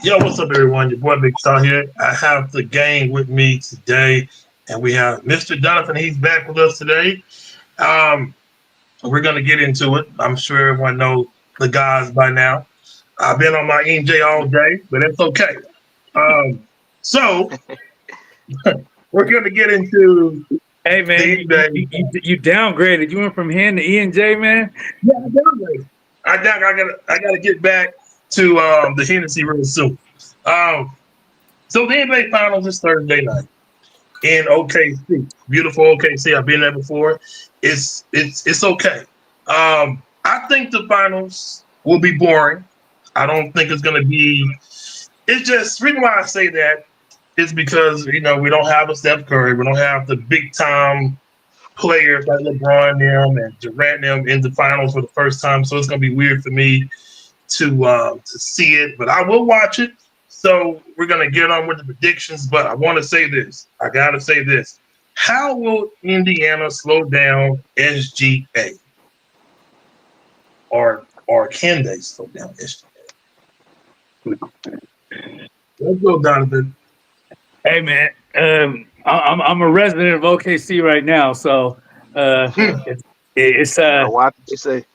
Yo, what's up, everyone? Your boy Big Star here. I have the gang with me today, and we have Mr. Donovan. He's back with us today. Um, we're gonna get into it. I'm sure everyone knows the guys by now. I've been on my NJ all day, but it's okay. Um, so we're gonna get into Hey the man, eBay. you downgraded. You went from Hen to E and J, man. Yeah, I gotta get back to the Hennessy real soon. Um, so the NBA Finals is Thursday night in OKC. Beautiful OKC. I've been there before. It's okay. I think the finals will be boring. I don't think it's gonna be. It's just reason why I say that is because we don't have a Steph Curry. We don't have the big time players like LeBron them and Durant them in the finals for the first time. So it's gonna be weird for me to see it, but I will watch it. So we're gonna get on with the predictions. But I want to say this. I gotta say this. How will Indiana slow down SGA, or can they slow down SGA? Let's go, Donovan. Hey man, I'm a resident of OKC right now, so it's it's uh Why did you say?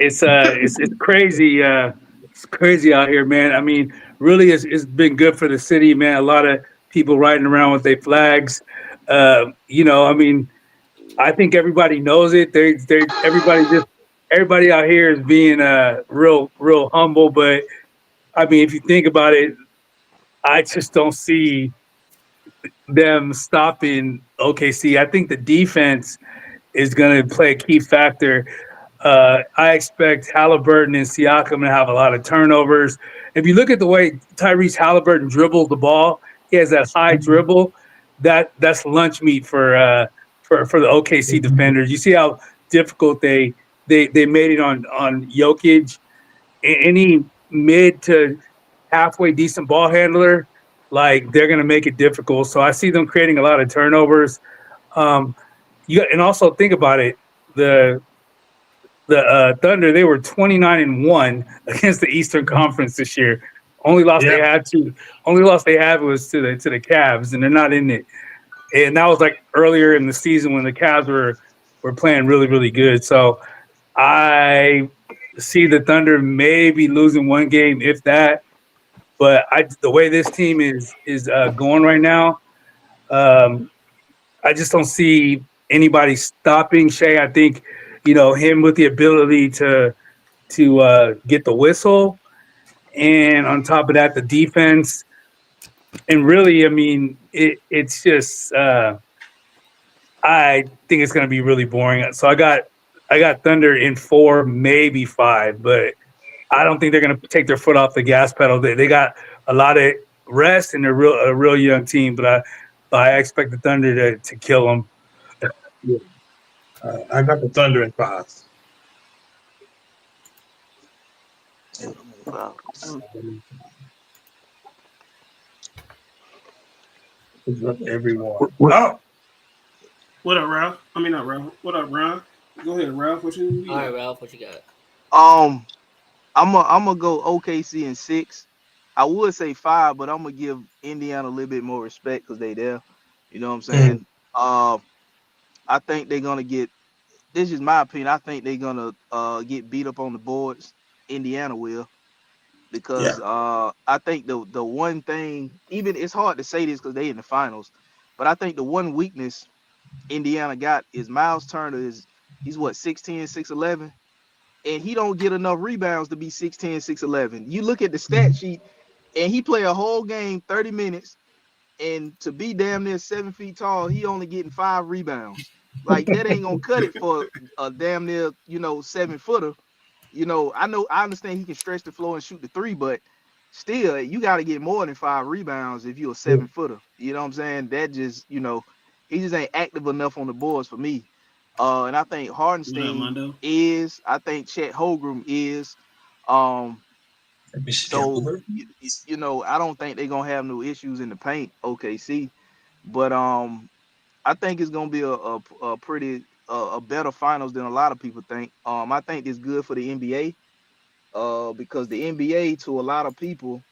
it's crazy. It's crazy out here, man. I mean, really, it's been good for the city, man. A lot of people riding around with their flags. I mean, I think everybody knows it. Everybody out here is being real humble, but I mean, if you think about it, I just don't see them stopping OKC. I think the defense is going to play a key factor. I expect Halliburton and Siakam to have a lot of turnovers. If you look at the way Tyrese Halliburton dribbles the ball, he has that high dribble. That's lunch meat for the OKC defenders. You see how difficult they made it on Jokic. Any mid to halfway decent ball handler, like they're going to make it difficult. So I see them creating a lot of turnovers. Um, and also think about it, the the Thunder, they were 29-1 against the Eastern Conference this year. Yeah, Only loss they had was to the Cavs, and they're not in it. And that was like earlier in the season when the Cavs were playing really good. So I see the Thunder maybe losing one game, if that. But the way this team is going right now, um, I just don't see anybody stopping Shea. I think him with the ability to get the whistle, and on top of that, the defense. And really, I mean, it's just I think it's going to be really boring. So I got Thunder in 4, maybe 5, but I don't think they're going to take their foot off the gas pedal. They got a lot of rest and a real young team, but I expect the Thunder to kill them. yeah. I got the Thunder in five. Wow. Everyone. What, Oh, What up, Ralph? I mean, not Ralph. What up, Ron? Go ahead, Ralph. All You right, got? Ralph, what you got? Um, I'm gonna go OKC in 6. I would say 5, but I'm gonna give Indiana a little bit more respect because they there. You know what I'm mm, saying? I think they're gonna get. This is my opinion. I think they're gonna get beat up on the boards. Indiana will yeah. because I think the one thing, even it's hard to say this because they in the finals, but I think the one weakness Indiana got is Miles Turner is he's what 6'10", 6'11", and he don't get enough rebounds to be 6'10", 6'11". You look at the stat sheet, and he play a whole game 30 minutes, and to be damn near 7 feet tall, he only getting 5 rebounds. Like that ain't gonna cut it for a damn near 7 footer. I understand he can stretch the floor and shoot the three, but still, you got to get more than 5 rebounds if you're a 7 footer. You know what I'm saying? That just, he just ain't active enough on the boards for me. And I think What up, Hardenstein Mondo? is. I think Chet Holmgren is. Um, so I don't think they're gonna have no issues in the paint. OKC, but I think it's gonna be a pretty a better finals than a lot of people think. I think it's good for the NBA because the NBA to a lot of people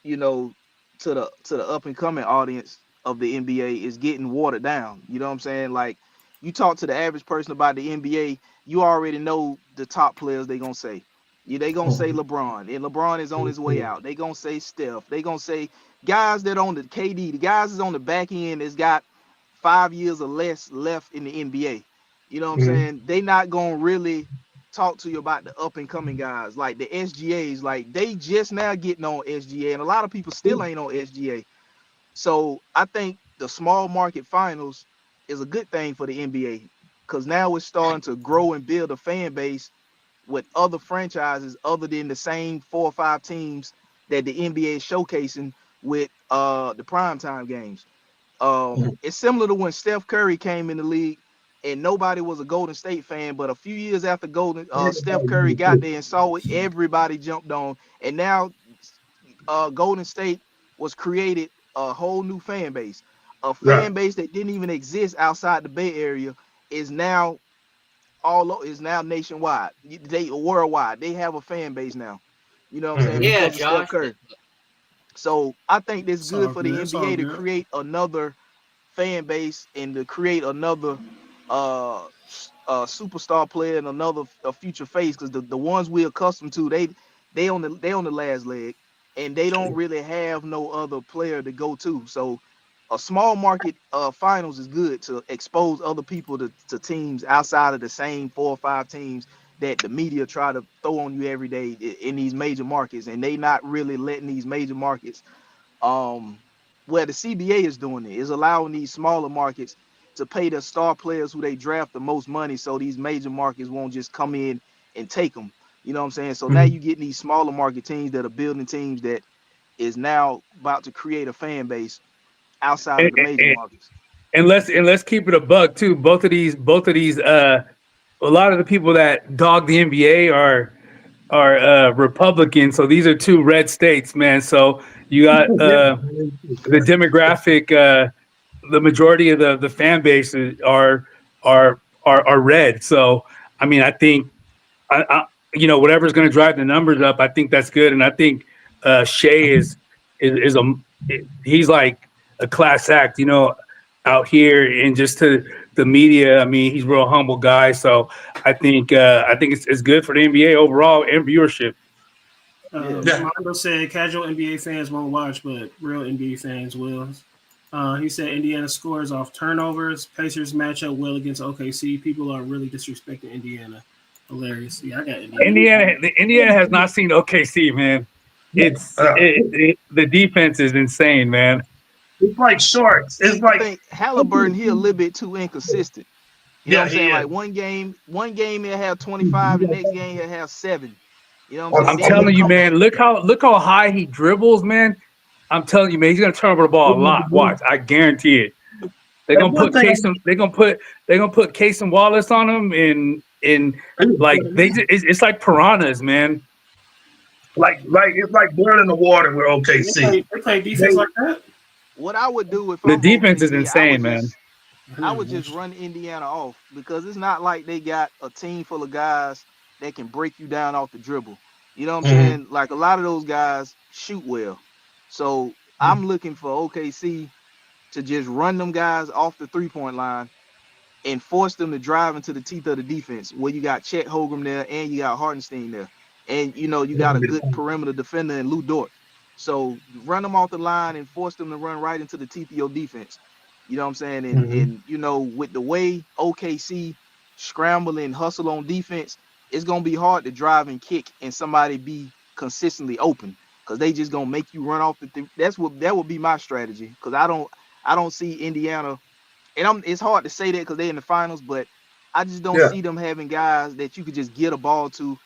you know, to the up and coming audience of the NBA is getting watered down. You know what I'm saying? Like you talk to the average person about the NBA, you already know the top players they gonna say. Yeah, they gonna say LeBron, and LeBron is on his way out. They gonna say Steph. They gonna say guys that on the KD, the guys that's on the back end that's got 5 years or less left in the NBA. You know what I'm saying? They not gonna really talk to you about the up and coming guys like the SGAs. Like they just now getting on SGA, and a lot of people still ain't on SGA. So I think the small market finals is a good thing for the NBA because now it's starting to grow and build a fan base with other franchises other than the same 4 or 5 teams that the NBA is showcasing with the primetime games. It's similar to when Steph Curry came in the league and nobody was a Golden State fan, but a few years after Steph Curry got there and saw it, everybody jumped on. And now Golden State was created a whole new fan base. A Right. fan base that didn't even exist outside the Bay Area is now nationwide. They worldwide. They have a fan base now. You know what I'm saying? Yeah, Because of Steph Josh. Curry. So I think it's It's good all for the good. It's all NBA to good. create another fan base and to create another superstar player and another future face because the ones we're accustomed to they on the last leg and they don't really have no other player to go to. So a small market finals is good to expose other people to teams outside of the same 4 or 5 teams that the media try to throw on you every day in these major markets, and they not really letting these major markets where the CBA is doing it, is allowing these smaller markets to pay the star players who they draft the most money so these major markets won't just come in and take them. You know what I'm saying? So now you get these smaller market teams that are building teams that is now about to create a fan base outside of And, the major and, markets. and let's keep it a buck too. Both of these a lot of the people that dog the NBA are Republicans. So these are two red states, man. So you got the demographic. The majority of the fan bases are red. So I mean, I think whatever's going to drive the numbers up, I think that's good, and I think Shea is he's like a class act, out here and just to the media. I mean, he's a real humble guy, so I think it's good for the NBA overall and viewership. Yeah. Mondo said casual NBA fans won't watch, but real NBA fans will. He said Indiana scores off turnovers. Pacers match up well against OKC. People are really disrespecting Indiana. Hilarious. Yeah, I got Indiana. Indiana has not seen OKC, man. The defense is insane, man. It's like shorts. It's I like think Halliburton he a little bit too inconsistent. You know what I'm he saying? is. Like one game he'll have 25, the next game he'll have 7. You know what I'm saying? I'm Then he'll telling you, come back. man. Look how high he dribbles, man. I'm telling you, man. He's gonna turn over the ball a lot. Watch, I guarantee it. They're gonna put Casey. They're gonna put Casey Wallace on him, and like it's like piranhas, man. like it's like boiling the water with OKC. They play defense like that? What I would do if The I'm defense is OKC, insane, man. I would just run Indiana off because it's not like they got a team full of guys that can break you down off the dribble. You know what I'm saying? Like a lot of those guys shoot well. So I'm looking for OKC to just run them guys off the 3-point line and force them to drive into the teeth of the defense where you got Chet Holmgren there and you got Hartenstein there. And you got a good perimeter defender in Lou Dort. So run them off the line and force them to run right into the teeth of your defense. You know what I'm saying? And with the way OKC scramble and hustle on defense, it's gonna be hard to drive and kick and somebody be consistently open because they just gonna make you run off the. That would be my strategy because I don't see Indiana, and it's hard to say that because they're in the finals, but I just don't see them having guys that you could just get a ball to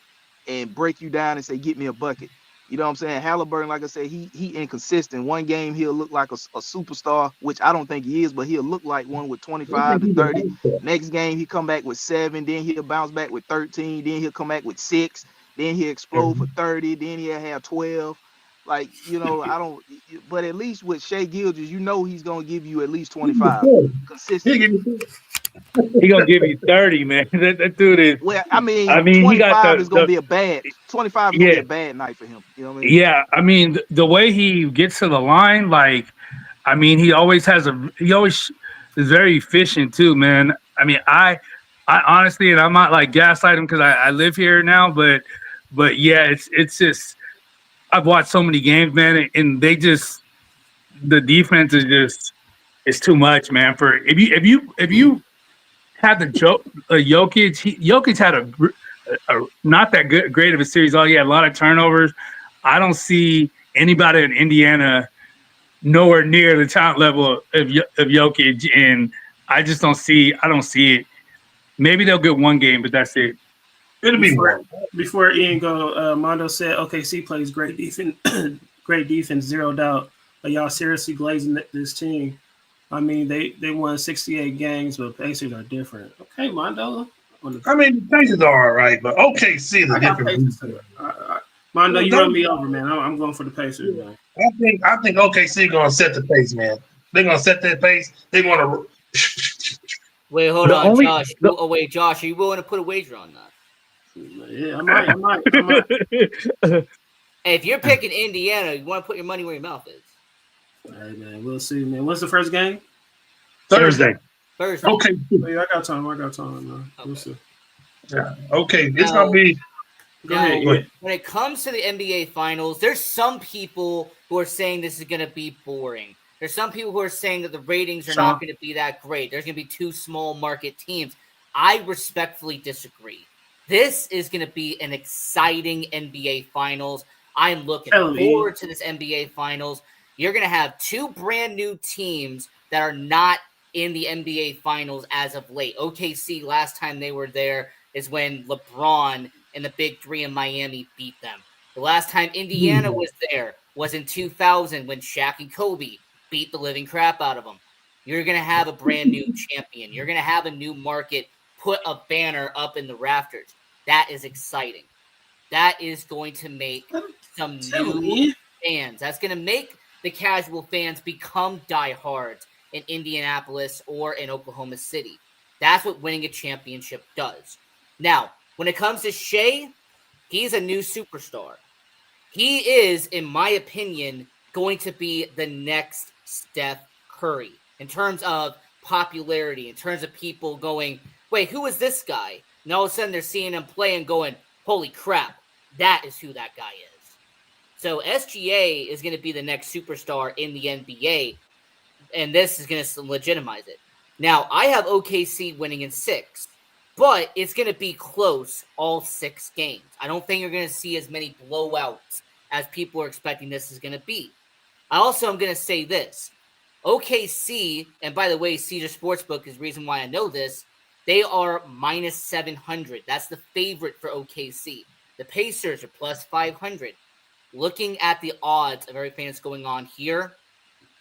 and break you down and say, get me a bucket. You know what I'm saying? Halliburton, like I said, he inconsistent. One game he'll look like a superstar, which I don't think he is, but he'll look like one with 25 to 30. Next game he come back with 7, then he'll bounce back with 13, then he'll come back with 6, then he'll explode for 30, then he'll have 12. Like, I don't, but at least with Shai Gilgeous, he's gonna give you at least 25 consistent. he gonna give you 30, man. That dude is. Well, I mean, He got 25 is gonna the be a bad 25 is gonna be a bad night for him. You know what I mean? yeah. I mean, the way he gets to the line, like, I mean, he always is very efficient too, man. I mean, I honestly, and I'm not like gaslighting him because I live here now, but yeah, it's just I've watched so many games, man, and they just the defense is just it's too much, man. For if you had the Jokic, Jokic had a not that great of a series. Oh, he had a lot of turnovers. I don't see anybody in Indiana nowhere near the talent level of Jokic, and I don't see it. Maybe they'll get one game, but that's it. It'll be one. Before Ian go, Mondo said OKC plays great defense, great defense, zero doubt. But y'all seriously glazing this team. I mean, they won 68 games, but Pacers are different. Okay, Mondo. I mean, the Pacers are all right, but OKC is a different. Mondo, you run me over, man. I'm going for the Pacers, man. I think OKC gonna set the pace, man. They're gonna set that pace. They're gonna. Wait, hold on, Josh. Wait, Josh, are you willing to put a wager on that? Yeah, I might. Hey, if you're picking Indiana, you want to put your money where your mouth is. Hey, man, we'll see, man. What's the first game? Thursday. Okay. Yeah, I got time, man. Okay. We'll see. Yeah. Okay. It's gonna be. Go ahead. When it comes to the NBA Finals, there's some people who are saying this is going to be boring. There's some people who are saying that the ratings are not going to be that great. There's going to be two small market teams. I respectfully disagree. This is going to be an exciting NBA Finals. I'm looking forward to this NBA Finals. You're going to have two brand new teams that are not in the NBA Finals as of late. OKC, last time they were there is when LeBron and the Big Three in Miami beat them. The last time Indiana was there was in 2000 when Shaq and Kobe beat the living crap out of them. You're going to have a brand new champion. You're going to have a new market, put a banner up in the rafters. That is exciting. That is going to make some new fans. That's going to make the casual fans become diehards in Indianapolis or in Oklahoma City. That's what winning a championship does. Now, when it comes to Shea, he's a new superstar. He is, in my opinion, going to be the next Steph Curry in terms of popularity, in terms of people going, wait, who is this guy? And all of a sudden they're seeing him play and going, holy crap, that is who that guy is. So SGA is going to be the next superstar in the NBA, and this is going to legitimize it. Now, I have OKC winning in 6. But it's going to be close all 6 games. I don't think you're going to see as many blowouts as people are expecting this is going to be. I also am going to say this. OKC, and by the way, Caesar Sportsbook is the reason why I know this, they are minus 700. That's the favorite for OKC. The Pacers are plus 500. Looking at the odds of everything that's going on here,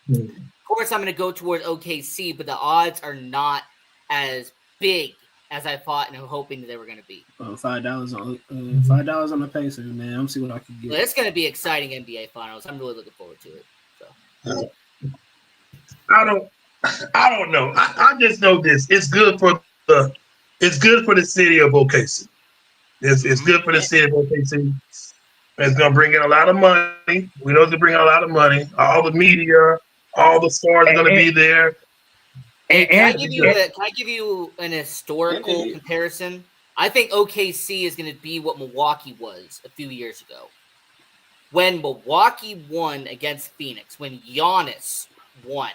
of course I'm going to go towards OKC, but the odds are not as big as I thought and hoping that they were going to be. $5 on the Pacers, man. I'm see what I can get. Well, it's going to be exciting NBA Finals. I'm really looking forward to it. So. I don't know. I just know this. It's good for the city of OKC. It's good for the city of OKC. It's gonna bring in a lot of money. We know it's gonna bring in a lot of money. All the media, all the stars are gonna be there. Can I give you an historical comparison? I think OKC is going to be what Milwaukee was a few years ago. When Milwaukee won against Phoenix, when Giannis won,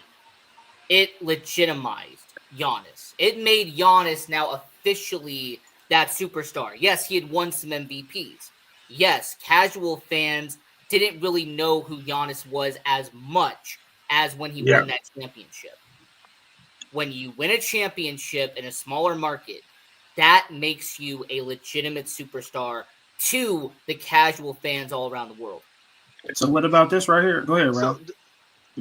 it legitimized Giannis. It made Giannis now officially that superstar. Yes, he had won some MVPs. Yes, casual fans didn't really know who Giannis was as much as when he won that championship. When you win a championship in a smaller market, that makes you a legitimate superstar to the casual fans all around the world. So what about this right here? Go ahead, Ralph. So,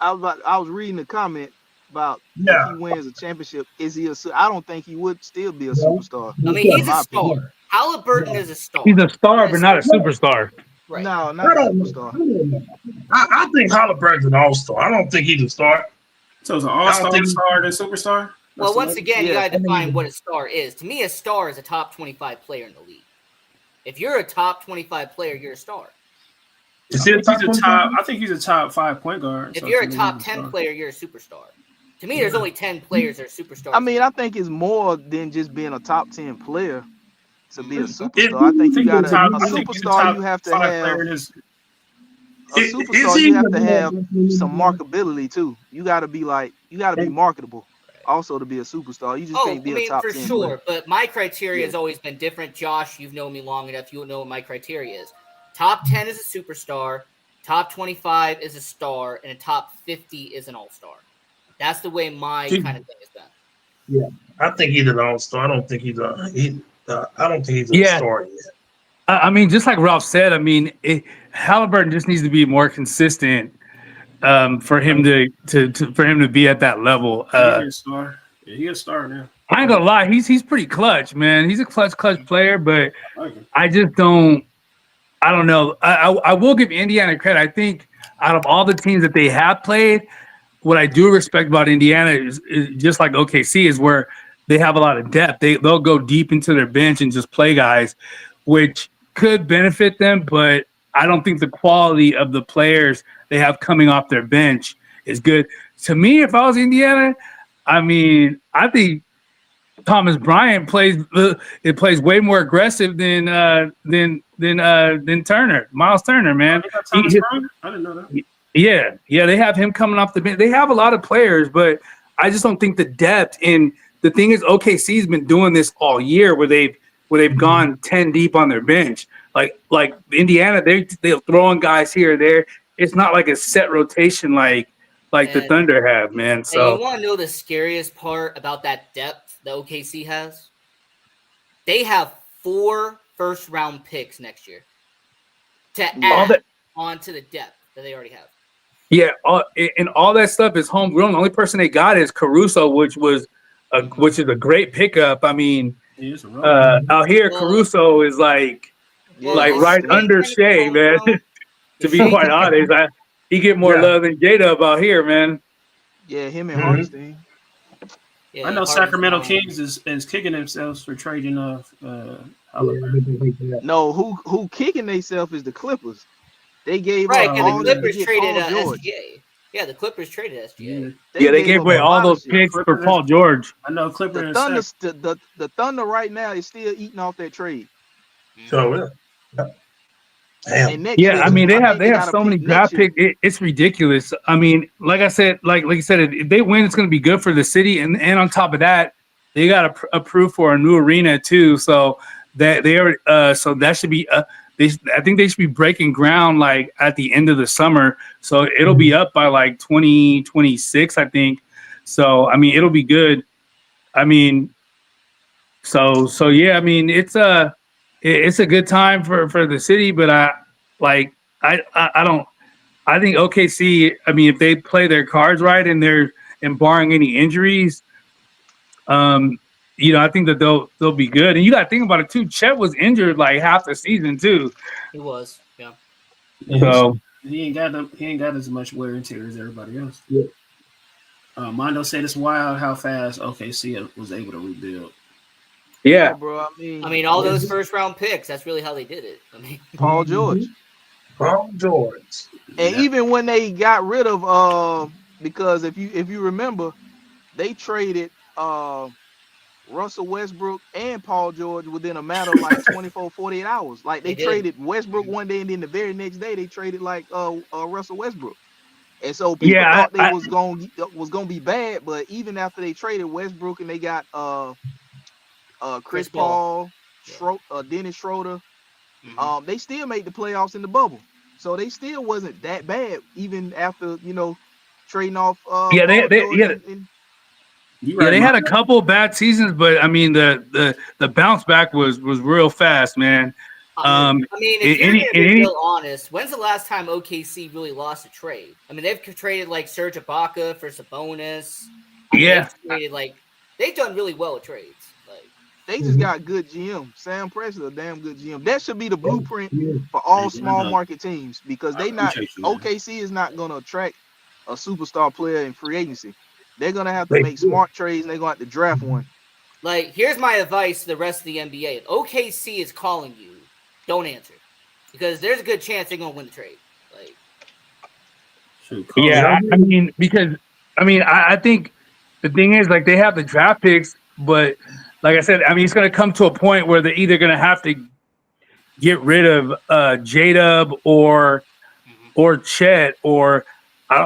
I was reading the comment about if he wins a championship, is he I don't think he would still be a superstar. I mean, he's a star. Halliburton is a star. He's a star, but not a superstar. Right. No, not a superstar. I think Halliburton's an all-star. I don't think he's a star. So it's an all-star, star, then superstar? Well, once again, you Yeah. gotta define what a star is. To me, a star is a top 25 player in the league. If you're a top 25 player, you're a star. Is he a top 25? I think he's a top 5 point guard. If so you're to a me, top he's 10 star. player, you're a superstar. To me, there's only 10 players that are superstars. I mean, I think it's more than just being a top 10 player to be a superstar. I think you he's got a top- a I think he's a superstar. top You have to 5 have player in his. a Is superstar. he You have to even- have some marketability too. You got to be marketable also to be a superstar. You just can't be a top for 10 sure. player. But my criteria Yeah. has always been different. Josh, you've known me long enough. You'll know what my criteria is. Top 10 is a superstar. Top 25 is a star. And a top 50 is an all-star. That's the way my kind of thing has been. I think he's an all-star. I don't think he's a I don't think he's a Yeah. star yet. I mean, just like Ralph said, I mean, Halliburton just needs to be more consistent for him to be at that level. He's a star. Yeah, he's a star now. I ain't gonna lie, he's pretty clutch, man. He's a clutch player, but I like him. I just don't. I don't know. I will give Indiana credit. I think out of all the teams that they have played, what I do respect about Indiana is just like OKC is where they have a lot of depth. They'll go deep into their bench and just play guys, which could benefit them. But I don't think the quality of the players they have coming off their bench is good. To me, if I was Indiana, I mean, I think Thomas Bryant plays way more aggressive than Turner, Miles Turner, man. They got Thomas Bryant? I didn't know that. Yeah, they have him coming off the bench. They have a lot of players, but I just don't think the depth. And the thing is, OKC's been doing this all year, where they've gone 10 deep on their bench. Like Indiana, they're throwing guys here or there. It's not like a set rotation like the Thunder have, man. And So you want to know the scariest part about that depth that OKC has? They have 4 first-round picks next year to add onto the depth that they already have. yeah, and all that stuff is homegrown. The only person they got is Caruso, which is a great pickup. I mean, He is a role. out here, Caruso is like right under Shea, man. To be quite honest, he get more love than J-Dub out here, man. Yeah, him and Hardenstein. I know Sacramento Kings is kicking themselves for trading Halliburton. No, who kicking themselves is the Clippers. They gave Right, up because all the to Clippers get traded Paul George. SGA. Yeah, the Clippers traded SGA. They gave up away a all lot of those shit. picks for Paul George. I know Clippers. The Thunder, the Thunder right now is still eating off that trade. So damn. And next Yeah, year, I mean they think have got a so many pick draft next year. picks. It's ridiculous. I mean, like I said, like you said, if they win, it's going to be good for the city, and on top of that, they got to approve for a new arena too. So that they are, so that should be. I think they should be breaking ground like at the end of the summer. So it'll be up by like 2026, I think. So I mean, it'll be good. I mean, so yeah. I mean, it's a good time for the city, but I don't. I think OKC. I mean, if they play their cards right and barring any injuries, I think that they'll be good. And you got to think about it too. Chet was injured like half the season too. He was, yeah. So he ain't got as much wear and tear as everybody else. Yeah. Mondo said it's wild how fast OKC was able to rebuild. yeah, bro. I mean, all those first round picks, that's really how they did it. I mean, Paul George. Paul George. And even when they got rid of because if you remember, they traded Russell Westbrook and Paul George within a matter of like 24, 48 hours. Like they They did. traded Westbrook one day, and then the very next day they traded like Russell Westbrook. And so people thought they was gonna be bad, but even after they traded Westbrook and they got Chris Paul, Dennis Schroeder, they still made the playoffs in the bubble. So they still wasn't that bad, even after trading off. They had a couple bad seasons, but I mean the bounce back was real fast, man. I mean, if you're gonna be real honest, when's the last time OKC really lost a trade? I mean, they've traded like Serge Ibaka for Sabonis. They've done really well with trades. Like they just got good GM. Sam Pressler, a damn good GM. That should be the blueprint for all small market teams because OKC is not gonna attract a superstar player in free agency. They're gonna have to make smart trades, and they're gonna have to draft one. Like, here's my advice to the rest of the NBA. If OKC is calling you, don't answer. Because there's a good chance they're going to win the trade. Like, yeah, I mean, because, I think the thing is, like, they have the draft picks, but like I said, I mean, it's going to come to a point where they're either going to have to get rid of J-Dub or Chet, or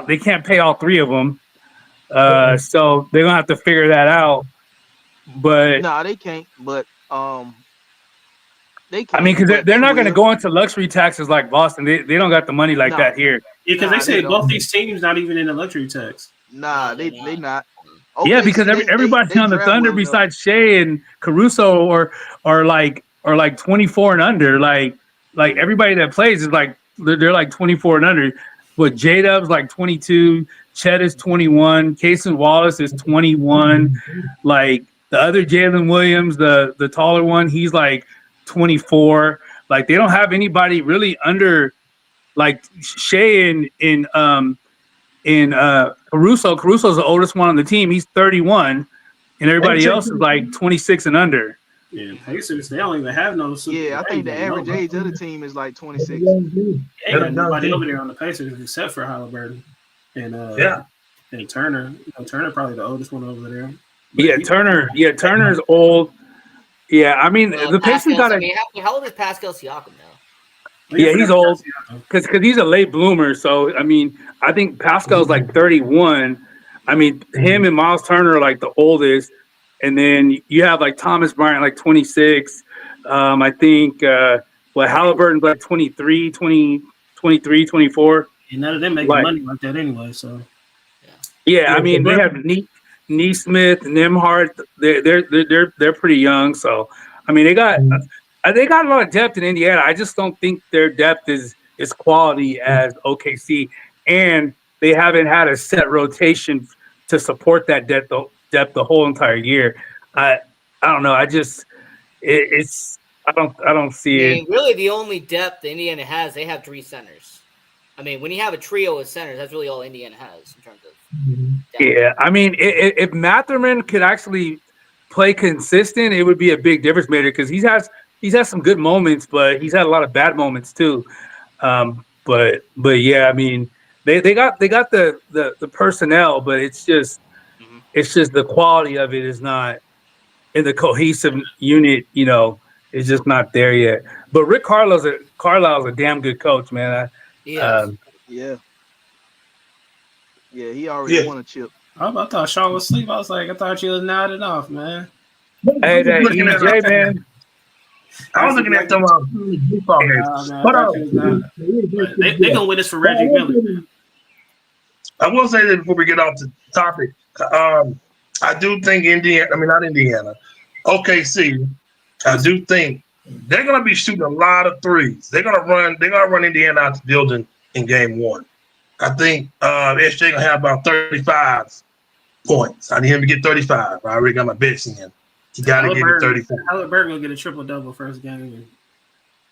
they can't pay all three of them. So they're going to have to figure that out. But no, they can't. But they can't. I mean, because they're not going to go into luxury taxes like Boston. They don't got the money like that here. Yeah, because they say both these teams not even in the luxury tax. Nah, they not. Okay, Yeah, because everybody on the Thunder besides Shea and Caruso are like 24 and under. Like everybody that plays is like they're like 24 and under. But J-Dub's like 22, Chet is 21, Cason Wallace is 21. Like the other Jalen Williams, the taller one, he's like 24. Like they don't have anybody really under like Shea in Caruso. Caruso's the oldest one on the team. He's 31, and everybody else is like 26 and under. Yeah, Pacers, they don't even have no super. Yeah, I think the average age of the team is like 26. They ain't got nobody over there on the Pacers except for Halliburton and and Turner. Turner probably the oldest one over there. But Yeah, Turner. Yeah, Turner's old. Yeah, I mean the Pacers got how old is Pascal Siakam now? Yeah, he's old because he's a late bloomer. So I mean, I think Pascal's like 31. I mean, him and Miles Turner are like the oldest, and then you have like Thomas Bryant like 26. I think Halliburton's like 23, 24. And none of them making money like that anyway. So yeah, I mean they have Neesmith, Nembhard. They're pretty young. So I mean they got a lot of depth in Indiana. I just don't think their depth is quality as OKC, and they haven't had a set rotation to support that depth the whole entire year. I don't know. I don't see it. Really, the only depth Indiana has, they have three centers. I mean, when you have a trio of centers, that's really all Indiana has in terms of depth. Yeah, I mean, if Matherman could actually play consistent, it would be a big difference maker because he's had some good moments, but he's had a lot of bad moments too. But yeah, I mean, they got the personnel, but it's just the quality of it is not in the cohesive unit. You know, it's just not there yet. But Rick Carlisle's a damn good coach, man. Yeah, he already won a chip. I thought Sean was asleep. I was like, I thought you was nodding off, man. Hey, that EJ, man. I was looking at them baseball games. They gonna win this for Reggie Miller. I will say that before we get off the topic, I do think OKC. I do think they're gonna be shooting a lot of threes. They're gonna run Indiana out the building in game one. I think SJ gonna have about 35 points. I need him to get 35. I already got my bets in. He got to get it 35. Halliburton gonna get a triple double first game.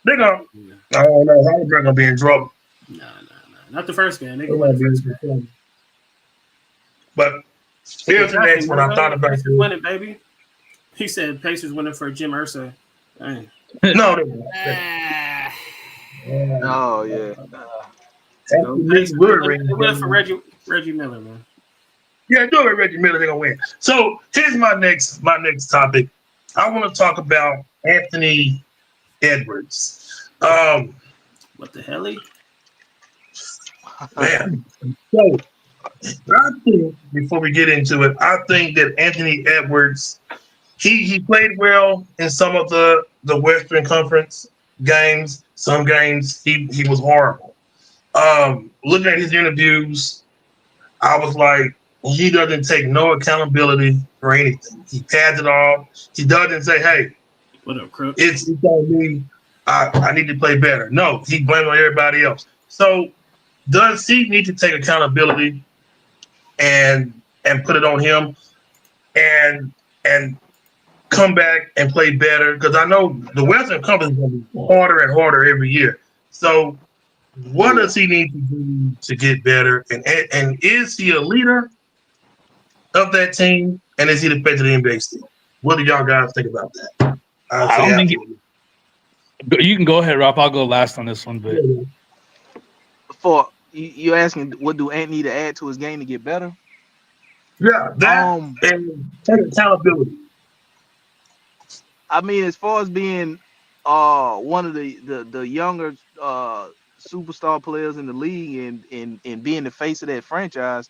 They're gonna. I don't know. Halliburton gonna be in trouble. No, not the first game. They gonna win the first game. But here's the next one. I thought about Pacers winning, baby. He said Pacers winning for Jim Irsay. Dang. No. Oh yeah. They winning for Reggie Miller, man. Yeah, do it, Reggie Miller. They're gonna win. So here's my next topic. I want to talk about Anthony Edwards. What the hell? Man. So I think before we get into it, I think that Anthony Edwards, he played well in some of the Western Conference games. Some games he was horrible. Looking at his interviews, I was like, he doesn't take no accountability for anything. He pads it off. He doesn't say, "Hey, what up, Crook? It's on me. I need to play better." No, he blames on everybody else. So, does he need to take accountability and put it on him and come back and play better? Because I know the Western Conference is going to be harder and harder every year. So, what does he need to do to get better? And is he a leader? of that team, and is he the face of the NBA still? What do y'all guys think about that? I don't think you can go ahead, Rob. I'll go last on this one, but For you asking, what do Ant need to add to his game to get better? yeah, that and take accountability. I mean, as far as being one of the younger superstar players in the league and being the face of that franchise,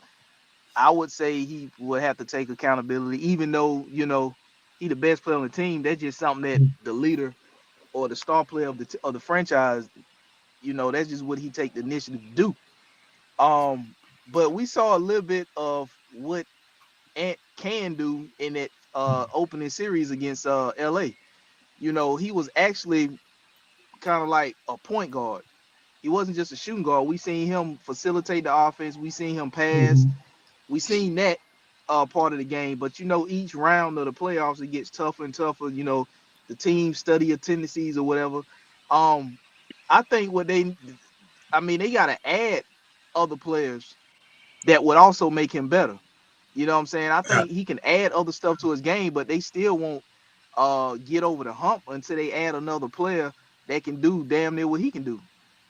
I would say he would have to take accountability, even though, you know, he the best player on the team. That's just something that the leader or the star player of the franchise, you know, that's just what he take the initiative to do. But we saw a little bit of what Ant can do in that opening series against LA. You know, he was actually kind of like a point guard. He wasn't just a shooting guard. We seen him facilitate the offense. We seen him pass. We seen that part of the game. But you know, each round of the playoffs, it gets tougher and tougher. You know, the team study your tendencies or whatever. I think they got to add other players that would also make him better. You know what I'm saying? I think he can add other stuff to his game, but they still won't get over the hump until they add another player that can do damn near what he can do.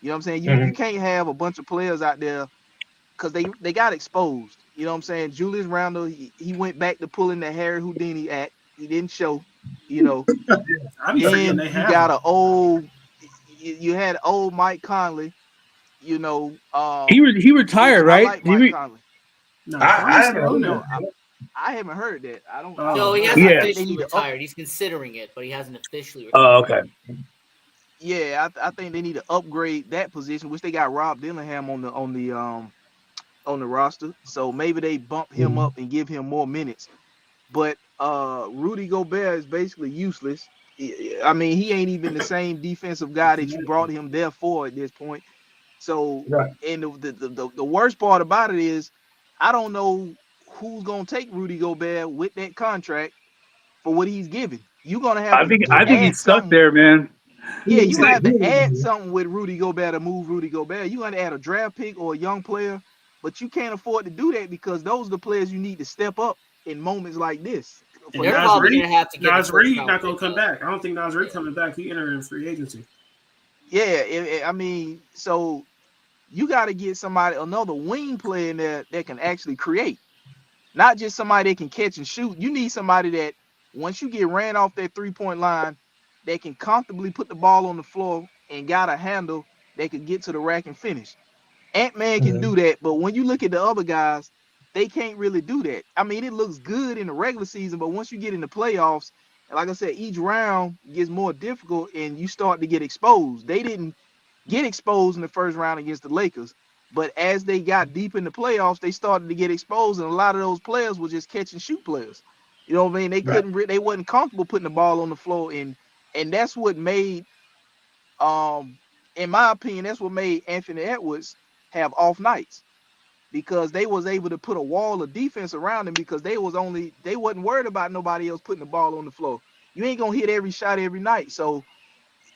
You know what I'm saying? You can't have a bunch of players out there because they got exposed. You know what I'm saying? Julius Randle, he went back to pulling the Harry Houdini act. He didn't show, you know. I be forgetting Then they you have got him. you had old Mike Conley, you know. he retired, right? I like Mike Conley. No, I still on there. I haven't heard that. I don't. So he I hasn't think they officially need to retired. He's considering it, but he hasn't officially retired. Oh, okay. Yeah, I think they need to upgrade that position, which they got Rob Dillingham on the roster. So maybe they bump him up and give him more minutes. But Rudy Gobert is basically useless. I mean, he ain't even the same defensive guy that you brought him there for at this point. So, and the worst part about it is, I don't know who's gonna take Rudy Gobert with that contract for what he's giving. You're gonna have I think he's stuck there, man. Yeah, you have to add something with Rudy Gobert to move Rudy Gobert. You got to add a draft pick or a young player, but you can't afford to do that because those are the players you need to step up in moments like this. They're probably going to have to get Nas Reed not going to come back. I don't think Nas Reed coming back. He entered in free agency. Yeah, I mean, so you got to get another wing player in there that can actually create, not just somebody that can catch and shoot. You need somebody that once you get ran off that 3-point line, they can comfortably put the ball on the floor and got a handle they can get to the rack and finish. Ant-Man can do that, but when you look at the other guys, they can't really do that. I mean, it looks good in the regular season, but once you get in the playoffs, and like I said, each round gets more difficult and you start to get exposed. They didn't get exposed in the first round against the Lakers, but as they got deep in the playoffs, they started to get exposed, and a lot of those players were just catch and shoot players. You know what I mean? They couldn't, they wasn't comfortable putting the ball on the floor, and that's what made, in my opinion, that's what made Anthony Edwards have off nights, because they was able to put a wall of defense around him because they wasn't worried about nobody else putting the ball on the floor. You ain't gonna hit every shot every night. So,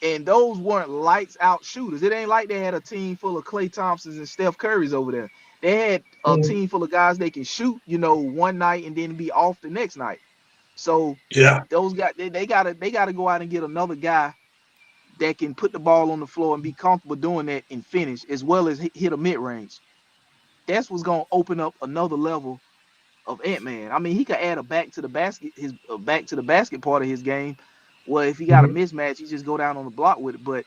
and those weren't lights out shooters. It ain't like they had a team full of Klay Thompsons and Steph Currys over there. They had a team full of guys they can shoot, you know, one night and then be off the next night. So those guys, they gotta go out and get another guy that can put the ball on the floor and be comfortable doing that and finish, as well as hit a mid range. That's what's gonna open up another level of Ant-Man. I mean, he could add a back to the basket part of his game. Well, if he got a mismatch, he just go down on the block with it. But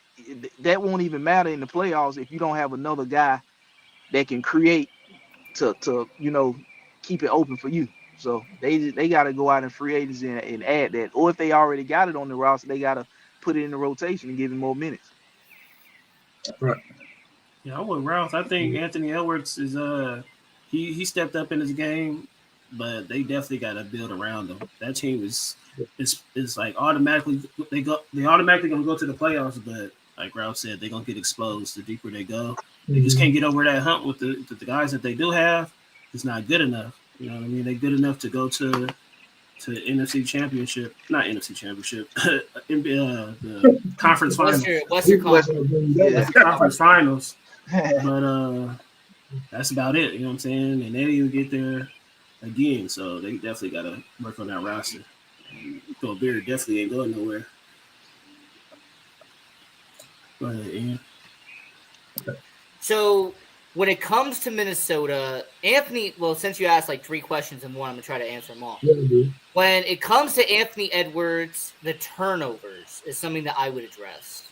that won't even matter in the playoffs if you don't have another guy that can create to you know, keep it open for you. So they got to go out in free agency and add that. Or if they already got it on the roster, they got to put it in the rotation and give him more minutes. Right. Yeah, I'm with Ralph. I think Anthony Edwards is he stepped up in his game, but they definitely got to build around him. That team is like automatically they automatically gonna go to the playoffs, but like Ralph said, they're gonna get exposed the deeper they go. They just can't get over that hump with the guys that they do have. It's not good enough. You know what I mean? They're good enough to go to NFC Championship, not NFC Championship, the conference finals. Western Conference. Conference finals. But that's about it. You know what I'm saying? And they didn't even get there. again. So they definitely got to work on that roster. Gobert definitely ain't going nowhere. Go ahead, Ian. So when it comes to Minnesota, Anthony, well, since you asked like 3 questions in one, I'm going to try to answer them all. Yeah, dude. When it comes to Anthony Edwards, the turnovers is something that I would address.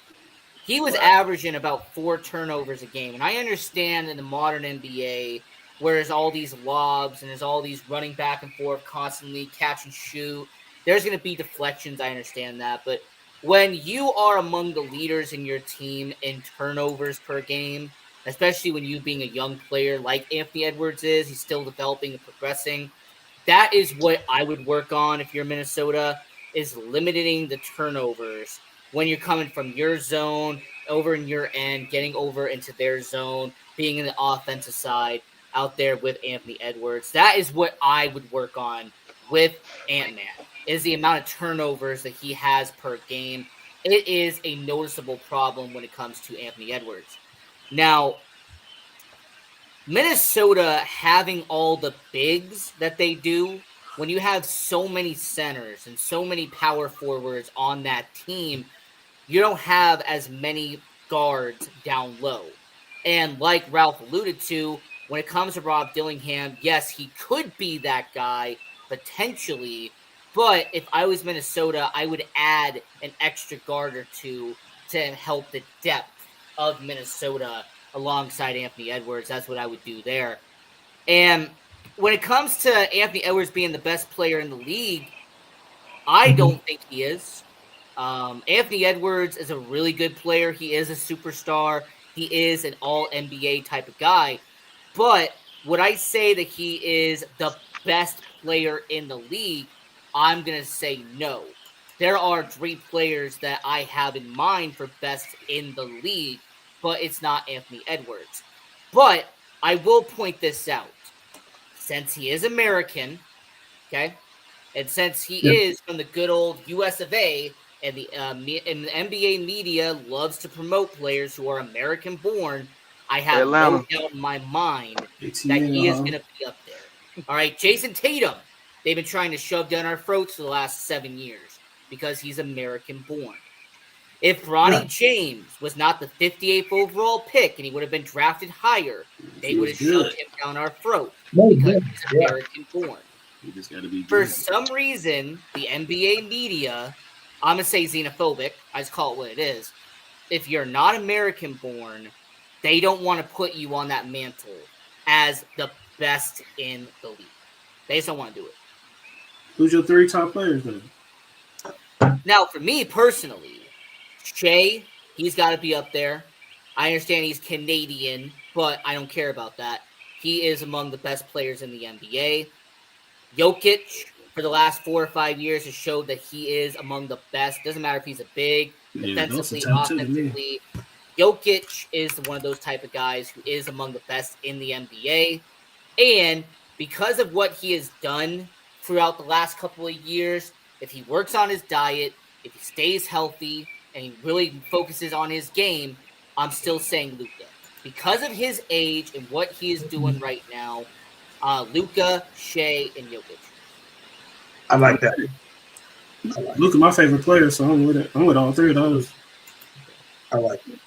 He was averaging about 4 turnovers a game. And I understand in the modern NBA, where there's all these lobs and there's all these running back and forth constantly, catch and shoot, there's going to be deflections. I understand that. But when you are among the leaders in your team in turnovers per game, especially when you being a young player like Anthony Edwards is, he's still developing and progressing. That is what I would work on if you're Minnesota, is limiting the turnovers when you're coming from your zone over in your end, getting over into their zone, being in the offensive side out there with Anthony Edwards. That is what I would work on with Ant-Man, is the amount of turnovers that he has per game. It is a noticeable problem when it comes to Anthony Edwards. Now, Minnesota having all the bigs that they do, when you have so many centers and so many power forwards on that team, you don't have as many guards down low. And like Ralph alluded to, when it comes to Rob Dillingham, yes, he could be that guy potentially, but if I was Minnesota, I would add an extra guard or two to help the depth of Minnesota alongside Anthony Edwards. That's what I would do there. And when it comes to Anthony Edwards being the best player in the league, I don't think he is. Anthony Edwards is a really good player. He is a superstar. He is an all-NBA type of guy. But would I say that he is the best player in the league? I'm going to say no. There are 3 players that I have in mind for best in the league, but it's not Anthony Edwards. But I will point this out. Since he is American, okay, and since he is from the good old US of A, and the NBA media loves to promote players who are American-born, I have no doubt in my mind that he is going to be up there. All right, Jason Tatum, they've been trying to shove down our throats for the last 7 years because he's American-born. If Ronnie James was not the 58th overall pick and he would have been drafted higher, they would have shoved him down our throat because he's American-born. You just got to be good. For some reason, the NBA media, I'm going to say xenophobic, I just call it what it is. If you're not American-born, they don't want to put you on that mantle as the best in the league. They just don't want to do it. Who's your 3 top players then? Now, for me personally, Shea, he's got to be up there. I understand he's Canadian, but I don't care about that. He is among the best players in the NBA. Jokic, for the last 4 or 5 years, has showed that he is among the best. Doesn't matter if he's a big, defensively, offensively. Jokic is one of those type of guys who is among the best in the NBA. And because of what he has done throughout the last couple of years, if he works on his diet, if he stays healthy, and he really focuses on his game, I'm still saying Luka. Because of his age and what he is doing right now, Luka, Shea, and Jokic. I like that. Luka, my favorite player, so I'm with it. I'm with all 3 of those. I like it.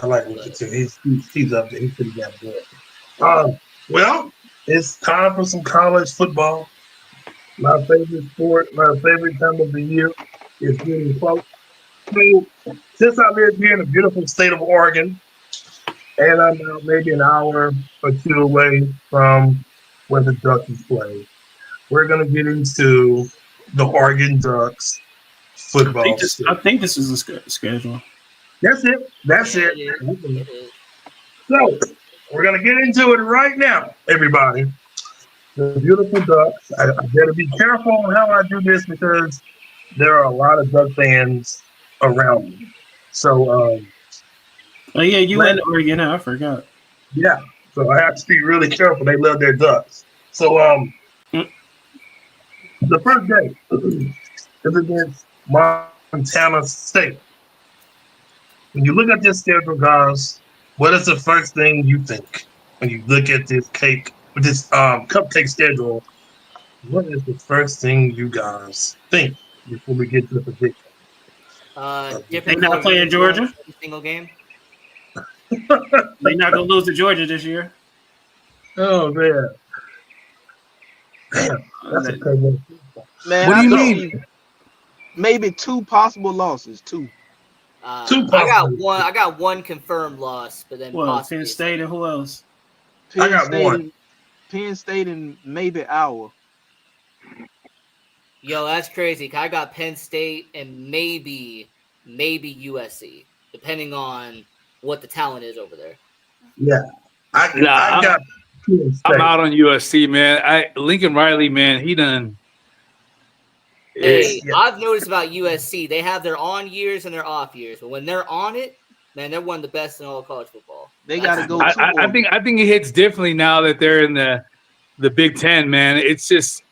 I like Luka too. He's up there. He's pretty damn good. Well, it's time for some college football. My favorite sport, my favorite time of the year is getting close. So, since I live here in the beautiful state of Oregon, and I'm about maybe an hour or 2 away from where the Ducks play, we're going to get into the Oregon Ducks football. I think this is a schedule. That's it. That's it. It is. So, we're going to get into it right now, everybody. The beautiful Ducks. I better be careful on how I do this because there are a lot of Duck fans around me. So, oh yeah, you in Oregon? I forgot. Yeah, so I have to be really careful. They love their Ducks. So, the first game is against Montana State. When you look at this schedule, guys, what is the first thing you think when you look at this cake with this cupcake schedule, what is the first thing you guys think before we get to the prediction? They Different not color playing uniforms Georgia. every single game. They're not gonna lose to Georgia this year. Oh man, damn, that's a good one. Man, What do I you think mean? maybe 2 possible losses. 2. Two I got possible. one. I got one confirmed loss, but then Well, possibly Penn State and who else? I got one. Penn State and maybe Iowa. Yo, that's crazy. 'Cause I got Penn State and maybe USC, depending on what the talent is over there. Yeah, I Nah, got Penn State. I'm out on USC, man. Lincoln Riley, man, he done. Hey, Yeah. I've noticed about USC, they have their on years and their off years, but when they're on it, man, they're one of the best in all of college football. They got to go I, 2 I, I think I think it hits differently now that they're in the Big Ten, man. It's just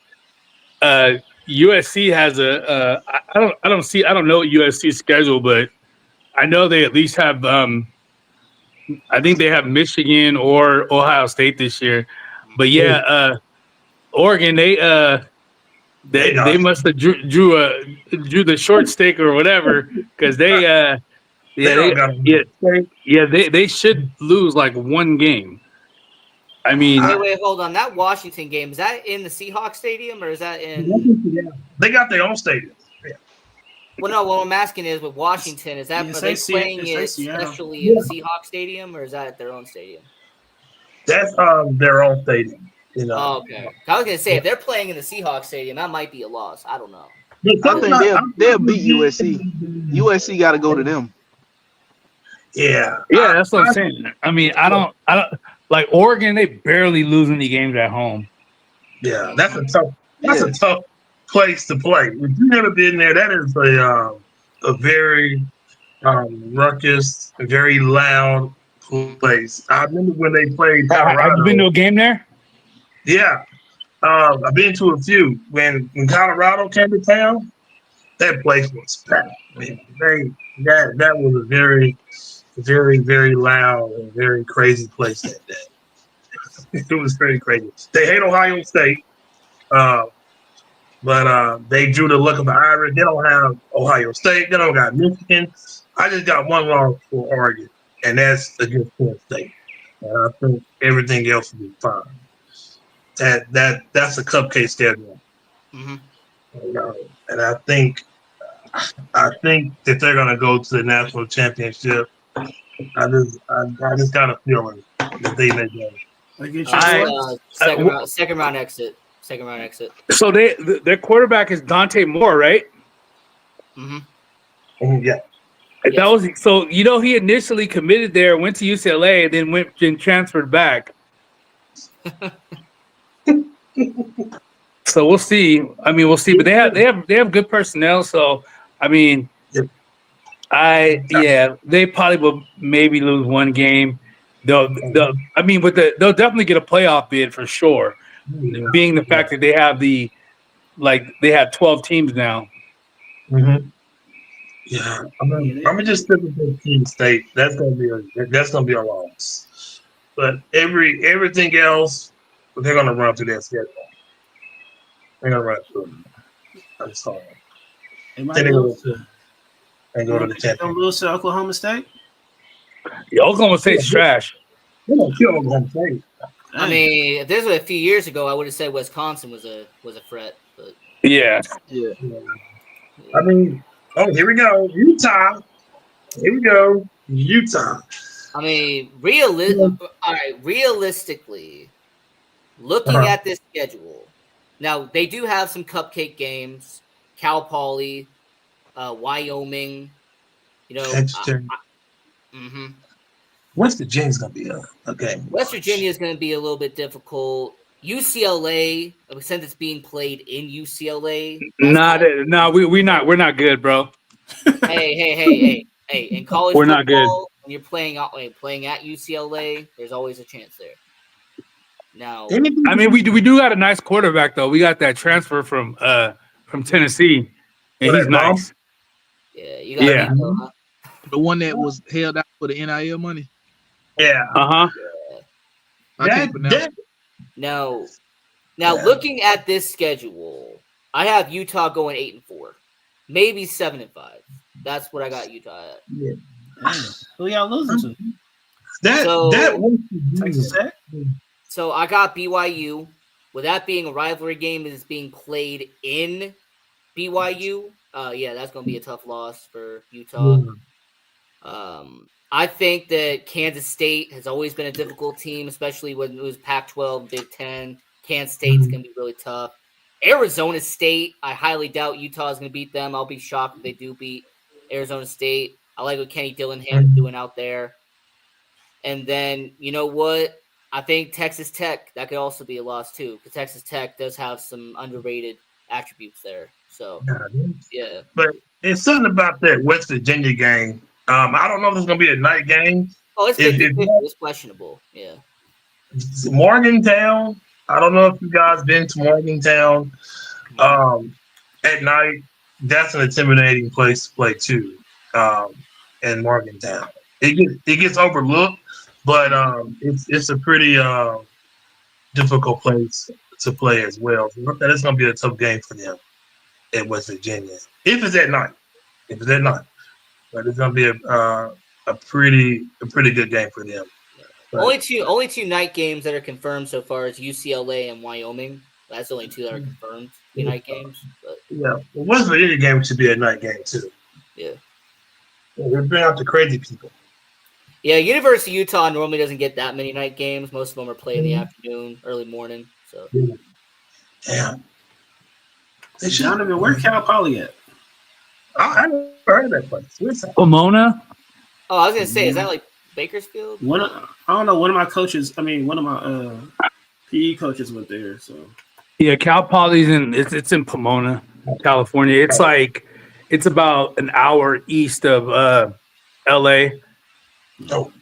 USC has I don't know USC's schedule, but I know they at least have I think they have Michigan or Ohio State this year. But yeah, Oregon they must have drew the short stick or whatever, because they they should lose like one game. I mean, Wait, hold on. That Washington game, is that in the Seahawks stadium or is that in? They got their own stadium. Well, no, what I'm asking is with Washington, is that Yeah, are they say playing Seattle. it especially in the Seahawks stadium or is that at their own stadium? That's their own stadium. You know. Oh, okay. I was gonna say if they're playing in the Seahawks stadium, that might be a loss. I don't know. I think they'll beat USC. USC got to go to them. Yeah, that's what I'm saying. I mean, I don't like Oregon. They barely lose any games at home. Yeah, that's a tough place to play. If you've never been there, that is a very ruckus, a very loud place. I remember when they played Colorado. Have you been to a game there? Yeah, I've been to a few. When Colorado came to town, that place was packed. That was a very, very, very loud and very crazy place that day. It was very crazy. They hate Ohio State, but they drew the luck of the Irish. They don't have Ohio State. They don't got Michigan. I just got one loss for Oregon, and that's against Penn State. And I think everything else will be fine. That's a cupcake schedule, and I think that they're gonna go to the national championship. I just got a feeling that they may go. Second round exit. So their quarterback is Dante Moore, right? Yeah. That was so. You know, he initially committed there, went to UCLA, and then went and transferred back. So we'll see. I mean, we'll see. But they have good personnel. So I mean, they probably will maybe lose one game. They'll definitely get a playoff bid for sure. Yeah. Being the fact that they have they have 12 teams now. Mm-hmm. Yeah, I'm just stick with Penn State. That's gonna be a loss. But everything else, they're gonna run through that schedule. They're gonna run through. I'm sorry. They go to the championship. Lose to Oklahoma State. Yeah, Oklahoma State's trash. They don't kill Oklahoma State. I mean, if this was a few years ago, I would have said Wisconsin was a threat. But Yeah. I mean, here we go, Utah. Here we go, Utah. I mean, realistically, looking at this schedule, now they do have some cupcake games. Cal Poly, Wyoming. You know, West Virginia's gonna be a game. West Virginia is going to be a little bit difficult. UCLA, since it's being played in UCLA. We're not good, bro. Hey! In college we're football, not good. When you're playing at UCLA, there's always a chance there. Now, I mean, we do got a nice quarterback though. We got that transfer from Tennessee, and he's nice. Yeah, you got the one that was held out for the NIL money. Yeah. I can't pronounce it. Now, Yeah. looking at this schedule, I have Utah going 8-4, maybe 7-5. That's what I got Utah at. Damn. Who y'all losing to? That So- was Texas Tech? So I got BYU. With that being a rivalry game is being played in BYU, yeah, that's going to be a tough loss for Utah. I think that Kansas State has always been a difficult team, especially when it was Pac-12, Big Ten. Kansas State's going to be really tough. Arizona State, I highly doubt Utah is going to beat them. I'll be shocked if they do beat Arizona State. I like what Kenny Dillingham is doing out there. And then, you know what? I think Texas Tech, that could also be a loss too, because Texas Tech does have some underrated attributes there. So, yeah. But it's something about that West Virginia game. I don't know if it's going to be a night game. Oh, it's If- 50-50. if- It's questionable. Yeah. Morgantown. I don't know if you guys been to Morgantown at night. That's an intimidating place to play too. In Morgantown, it gets overlooked, but it's a pretty difficult place to play as well. So it's going to be a tough game for them at West Virginia if it's at night. But it's going to be a pretty good game for them. But- Only two night games that are confirmed so far is UCLA and Wyoming. That's the only two that are confirmed night games. But Yeah, the West Virginia game should be a night game too. yeah. They bring out the crazy people. Yeah, University of Utah normally doesn't get that many night games. Most of them are played in the afternoon, early morning. So Damn. They should. Donovan, where Cal Poly at? I never heard of that place. Where's that? Pomona. Oh, I was gonna say, is that like Bakersfield? I don't know. One of my coaches, one of my PE coaches went there. So Yeah, Cal Poly's it's in Pomona, California. It's about an hour east of LA. No.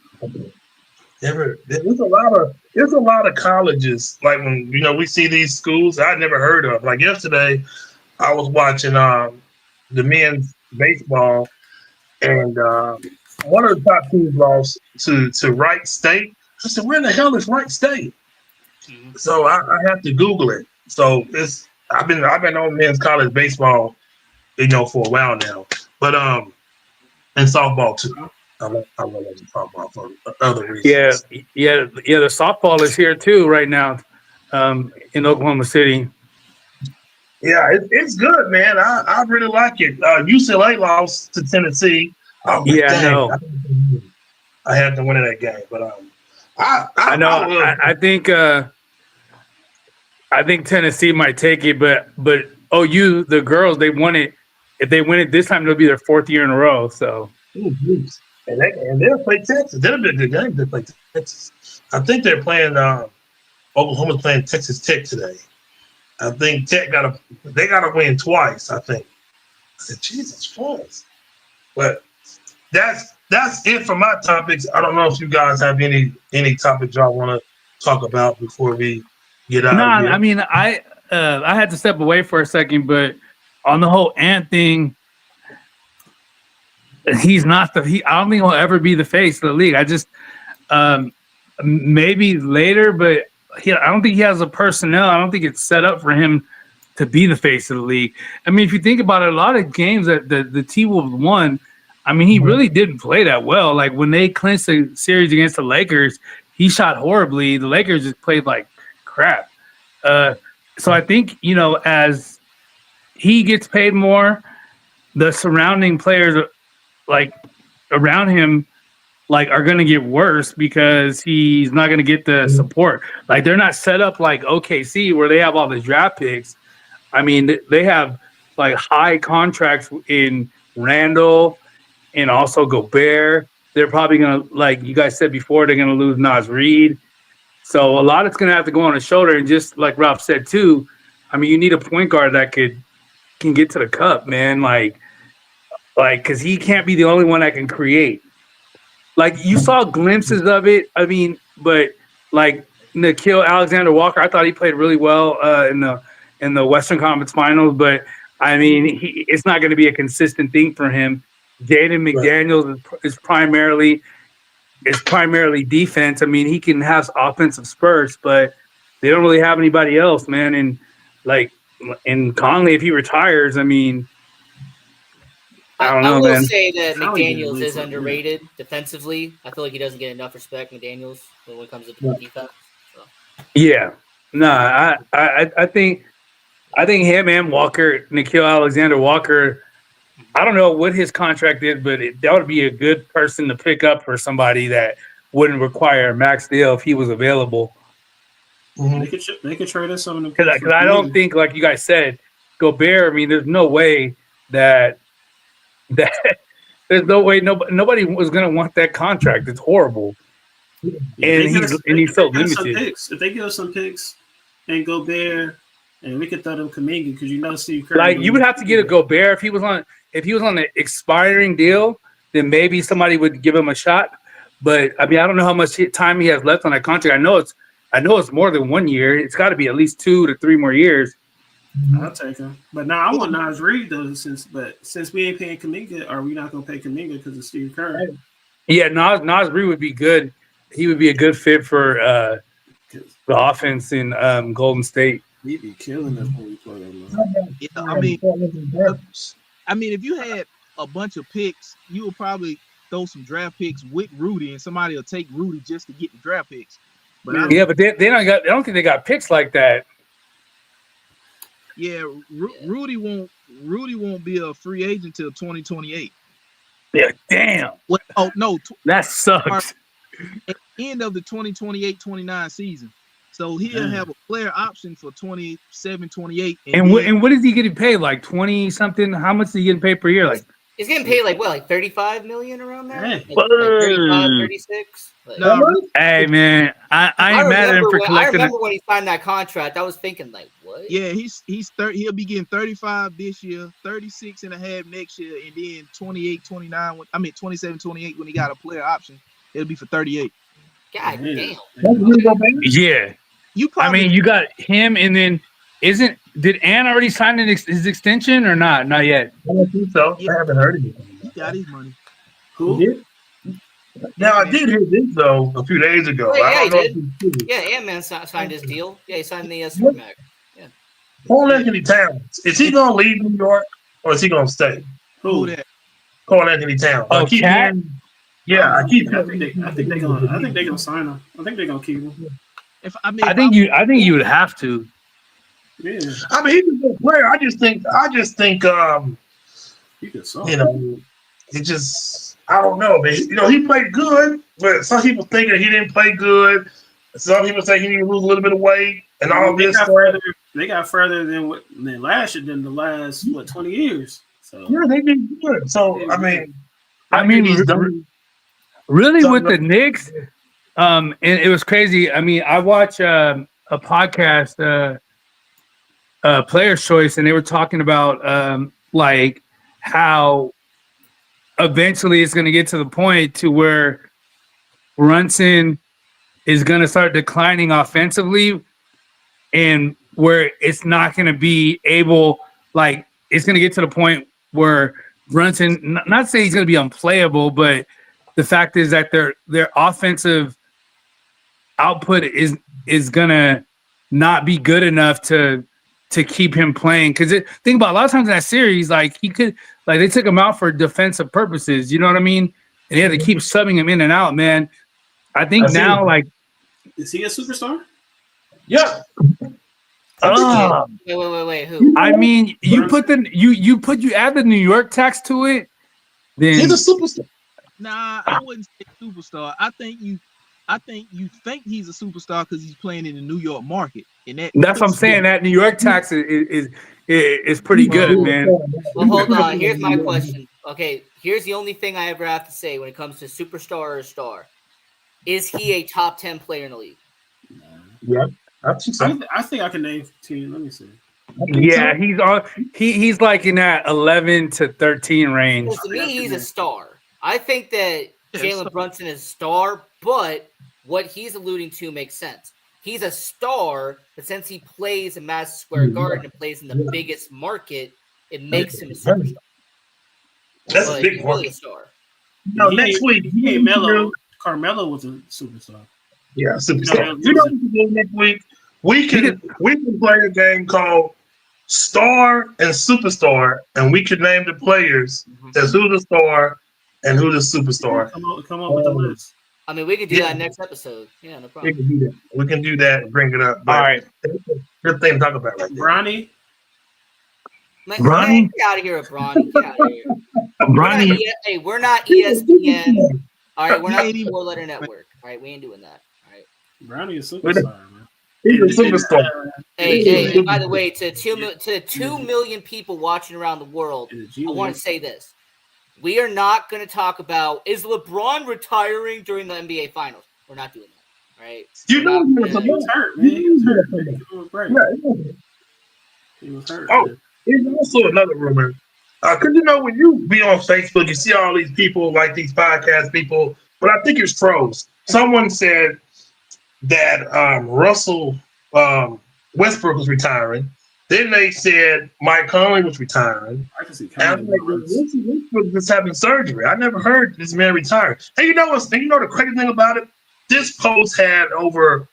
There's a lot of colleges. Like when we see these schools I never heard of. Like yesterday, I was watching the men's baseball, and one of the top teams lost to Wright State. I said, "Where the hell is Wright State?" So I have to Google it. So I've been on men's college baseball, for a while now. But and softball too. I love softball for other reasons. Yeah. The softball is here too right now, in Oklahoma City. Yeah, it's good, man. I really like it. UCLA lost to Tennessee. Oh, Yeah, dang. no. I had to win that game, but I know. I think Tennessee might take it, but OU, the girls, they won it. If they win it this time, it'll be their fourth year in a row. So and they'll play Texas. That'll be a good game. They play Texas. I think they're playing. Oklahoma's playing Texas Tech today. I think Tech gotta win twice. I think. I said, Jesus Christ. But that's it for my topics. I don't know if you guys have any topics y'all want to talk about before we get out. no, of here. I mean, I had to step away for a second, but on the whole Ant thing, he's not I don't think he'll ever be the face of the league. I just maybe later, but I don't think he has the personnel. I don't think it's set up for him to be the face of the league. I mean, if you think about it, a lot of games that the T-Wolves won, I mean, he really didn't play that well. Like when they clinched the series against the Lakers, he shot horribly. The Lakers just played like crap. So I think, as he gets paid more, the surrounding players like around him are going to get worse because he's not going to get the support. Like they're not set up like OKC where they have all the draft picks. I mean, they have like high contracts in Randall and also Gobert. They're probably going to, like you guys said before, they're going to lose Naz Reid. So a lot is going to have to go on his shoulder. And just like Ralph said too, I mean, you need a point guard that can get to the cup, man. Like, because he can't be the only one that can create. Like, you saw glimpses of it. I mean, but like Nickeil Alexander-Walker, I thought he played really well in the Western Conference Finals. But I mean, it's not going to be a consistent thing for him. Jaden McDaniels is primarily defense. I mean, he can have offensive spurts, but they don't really have anybody else, man. And like, and Conley, if he retires, I mean, I don't know, will man. say that Conley didn't McDaniels leave is for a minute. underrated defensively. I feel like he doesn't get enough respect, McDaniels, when it comes to defense. So. Yeah, no, I think him and Walker, Nickeil Alexander-Walker. I don't know what his contract is, but that would be a good person to pick up for somebody that wouldn't require a max deal if he was available. They could trade us some of them. Because I don't think, like you guys said, Gobert. I mean, there's no way that there's no way nobody was going to want that contract. It's horrible, and he's so limited. If they give us some picks and Gobert, and we could throw them Kuminga because you know Steve Kerr. Like you would have to get a Gobert if he was on an expiring deal, then maybe somebody would give him a shot. But I mean, I don't know how much time he has left on that contract. I know it's more than 1 year. It's got to be at least 2 to 3 more years. I'll take him. But now I want Nas Reed though, since we ain't paying Kuminga, are we not gonna pay Kuminga because of Steve Kerr? Yeah, Nas Reed would be good. He would be a good fit for the offense in Golden State. He'd be killing us when we play them. Yeah, I mean, if you had a bunch of picks, you would probably throw some draft picks with Rudy, and somebody will take Rudy just to get the draft picks. But but I don't think they got picks like that. yeah, Rudy won't be a free agent till 2028. Yeah, damn. What? Oh no, That sucks. at the end of the 2028-29 season. So he'll have a player option for 27, 28. And what is he getting paid? Like 20 something? How much is he getting paid per year? Like He's getting paid like 35 million around there? Hey. Like 35, 36? Like, No, hey man, I ain't mad at him for I collecting. remember when he signed that contract, I was thinking like, what? yeah, he'll be getting 35 this year, 36 and a half next year, and then 28, 29, 27, 28 when he got a player option, it'll be for 38. God Yeah. damn. Yeah, You I probably mean, you got him, and then did Ann already sign his extension or not? Not yet. I don't think so. I haven't heard anything. he got his money. Who? Did? Now I did hear this though a few days ago. Oh, yeah, I don't he know did. if it's true. Yeah, Ant-Man signed his deal. Yeah, he signed the Supermax. Paul Anthony Towns, is he gonna leave New York or is he gonna stay? Who that? Paul Anthony Towns. Oh, I keep Cat? hearing- yeah, I keep I think they're gonna sign him. I think they're gonna keep him. I think you would have to. Yeah, I mean, he's a good player. I just think he could sell. it just I don't know, man. He played good, but some people think that he didn't play good. Some people say he need to lose a little bit of weight and all They this got stuff. They got further than last year than the last 20 years. So Yeah, they did good. So I mean, He's done. really Something with the like- Knicks. And it was crazy. I mean, I watch a podcast, Player's Choice, and they were talking about like how eventually it's going to get to the point to where Brunson is going to start declining offensively, and where it's not going to be able, like, it's going to get to the point where Brunson, not saying he's going to be unplayable, but the fact is that their offensive output is going to not be good enough to keep him playing. Because think about a lot of times in that series, like they took him out for defensive purposes. You know what I mean? And they had to keep subbing him in and out, man. I think now, like, is he a superstar? Yeah. Wait. Who? I mean, you add the New York tax to it, then He's a superstar. Nah, I wouldn't say superstar. I think you think he's a superstar because he's playing in the New York market, and that's what I'm saying. That New York tax is pretty good, man. Well, hold on. Here's my question. Okay, here's the only thing I ever have to say when it comes to superstar or star. Is he a top 10 player in the league? Yeah. I think so. I think I can name 10. Let me see. Yeah, he's like in that 11 to 13 range. Because to me, he's a star. I think that Yeah, Jalen star. Brunson is a star, but what he's alluding to makes sense. He's a star, but since he plays in Madison Square Garden and plays in the biggest market, it makes him a superstar. That's But a big he's one. really a star. Next week, He ain't Melo. Carmelo was a superstar. Yeah, superstar. No, What you do next week? we can play a game called Star and Superstar, and we can name the players as who the star and who the superstar. Come up with the list. I mean, we could do that next episode. Yeah, no We problem. can do that. We can do that and bring it up. But All right. good thing to talk about right there. Bronny. Man, Bronny? get out of here, Bronny. Get out of here. Bronny, Hey, we're not ESPN. All right, we're not a four-letter network. All right, we ain't doing that. All right. Bronny is superstar, man. He's a superstar. Hey, by the way, to 2 million people watching around the world, I want to say this. We are not going to talk about, is LeBron retiring during the NBA Finals? We're not doing that, all right? You know He was hurt, man. He was hurt. He was great. He was hurt. Oh, man. here's also another rumor. Because you know, when you be on Facebook, you see all these people, like these podcast people, but I think it's trolls. Someone said that Russell Westbrook was retiring. Then they said Mike Conley was retiring. I can see And I'm like, Conley. Westbrook was having surgery. I never heard this man retire. And you know what's? You know the crazy thing about it? This post had over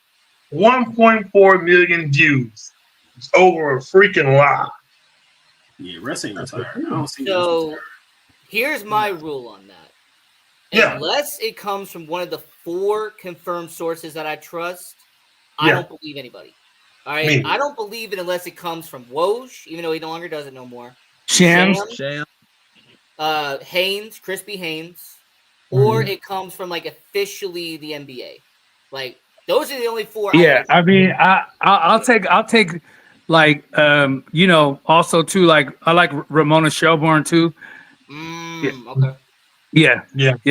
1.4 million views. It's over a freaking lie. Yeah, Russ ain't retired. I don't see So here's my rule on that. Yeah. Unless it comes from one of the 4 confirmed sources that I trust, I Yeah. don't believe anybody. All right, Me. I don't believe it unless it comes from Woj, even though he no longer does it no more. Shams. Sham. Haynes, Crispy Haynes, or Mm-hmm. it comes from like officially the NBA. Like those are the only 4. Yeah, I mean, I'll take like you know, also too, like I like Ramona Shelburne too. Okay. Yeah.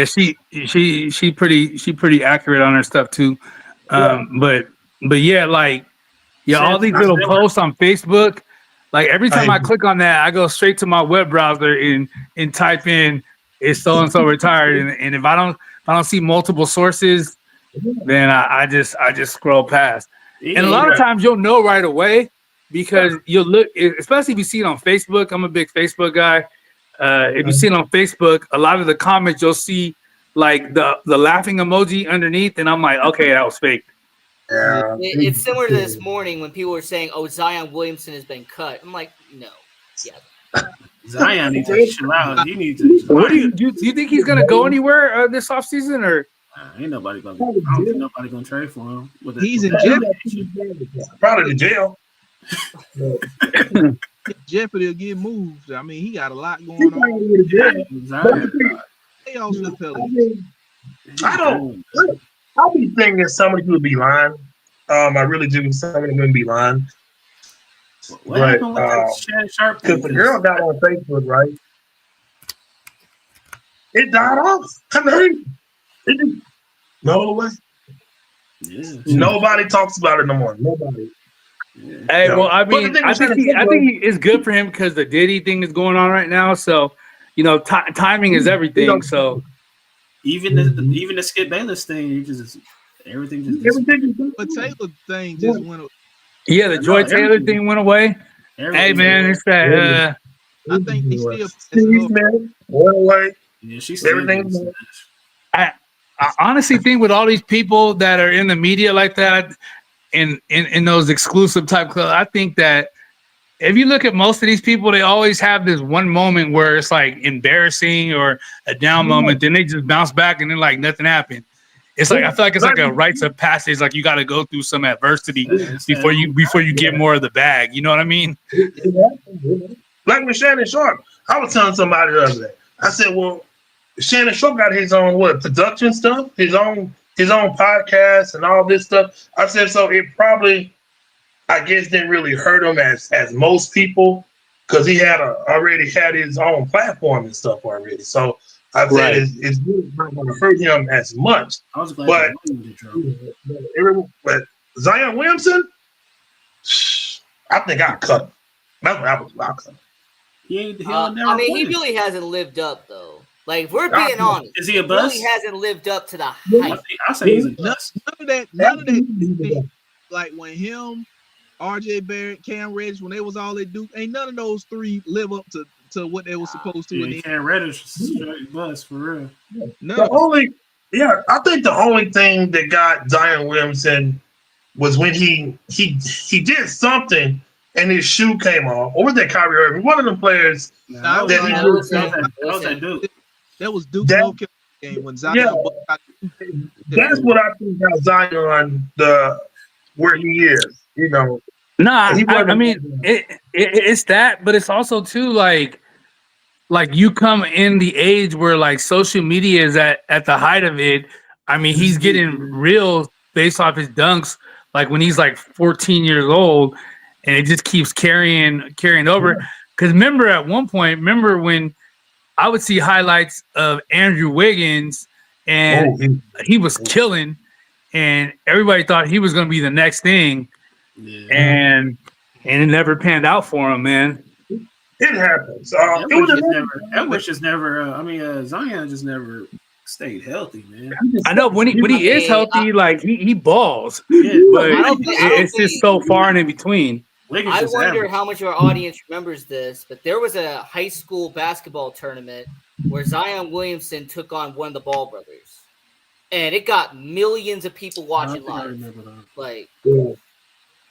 She pretty accurate on her stuff too. But yeah, like all these little posts on Facebook. Like every time I click on that, I go straight to my web browser and type in is so and so retired, and if I don't see multiple sources, then I just scroll past. And a lot of times you'll know right away because you'll look, especially if you see it on Facebook. I'm a big Facebook guy. If you see it on Facebook, a lot of the comments you'll see like the laughing emoji underneath, and I'm like, okay, that was fake. Yeah. It's similar to this morning when people were saying, "Oh, Zion Williamson has been cut." I'm like, no. Yeah. Zion needs to chill out. He needs to. What do you think he's gonna go anywhere this offseason or? Ain't nobody gonna. I don't think nobody gonna trade for him. He's in jeopardy. Probably the jail. Jeopardy will get moved. I mean, he got a lot going on. Zion. They also the Pelicans. I don't. I be thinking that some of these people be lying. I really do. Some of them gonna be lying. What happened with that Shannon Sharp thing? Because the girl got on Facebook, right? It died off. I mean, it just, no way. Yeah. Nobody talks about it no more. Nobody. Yeah. Hey, Yeah. well, I But the mean, thing I is, think it's good for him because the Diddy thing is going on right now. So, you know, timing is everything. So, Even the Skip Bayless thing, everything just. But Taylor thing just went. yeah, the Joy Taylor thing went away. Hey, man, it's that. I think they still. Steve Smith, went away. Yeah, she's Everything. I honestly think with all these people that are in the media like that, in those exclusive type clubs, I think that if you look at most of these people, they always have this one moment where it's like embarrassing or a down moment, then they just bounce back and then like nothing happened. It's like I feel like it's like a rites of passage. Like you got to go through some adversity before you get more of the bag. You know what I mean? Like with Shannon Sharp, I was telling somebody the other day. I said, "Well, Shannon Sharp got his own production stuff, his own podcast and all this stuff." I said, so it probably, I guess, didn't really hurt him as most people because he had already had his own platform and stuff already. So I said Right. it's really not going to hurt him as much. I was glad But- that Williams did drop. But Zion Williamson, I think I cut him. That's what I was about. He'll never I mean, he play. really hasn't lived up though. Like, if we're being honest, Is he a he bust? really hasn't lived up to the I hype. say he's a None bust. of that. Like when him, R.J. Barrett, Cam Reddish, when they was all at Duke, ain't none of those 3 live up to what they were supposed to. Yeah, Cam Reddish straight bust for real. The only, I think the only thing that got Zion Williamson was when he did something and his shoe came off. Or was that Kyrie Irving? One of them players Nah, that he Zion. did It was him. something. that was that dude. That was Duke's That North Carolina game when Zion yeah, got that's what I think about Zion, where he is. You know, Nah, he I wasn't. mean it's that, but it's also too like you come in the age where like social media is at the height of it. I mean, he's getting real based off his dunks, like when he's like 14 years old, and it just keeps carrying over. Because remember, at one point, when I would see highlights of Andrew Wiggins, and Oh, he was killing, and everybody thought he was going to be the next thing, Yeah. and it never panned out for him, man. it happens. Edwards just never. Zion just never stayed healthy, man. I know when he is healthy, like he balls, Yeah, but I don't it's just so far and in between. Wiggins I just wonder average. how much of our audience remembers this, but there was a high school basketball tournament where Zion Williamson took on one of the Ball brothers, and it got millions of people I watching think I live. remember that. Like,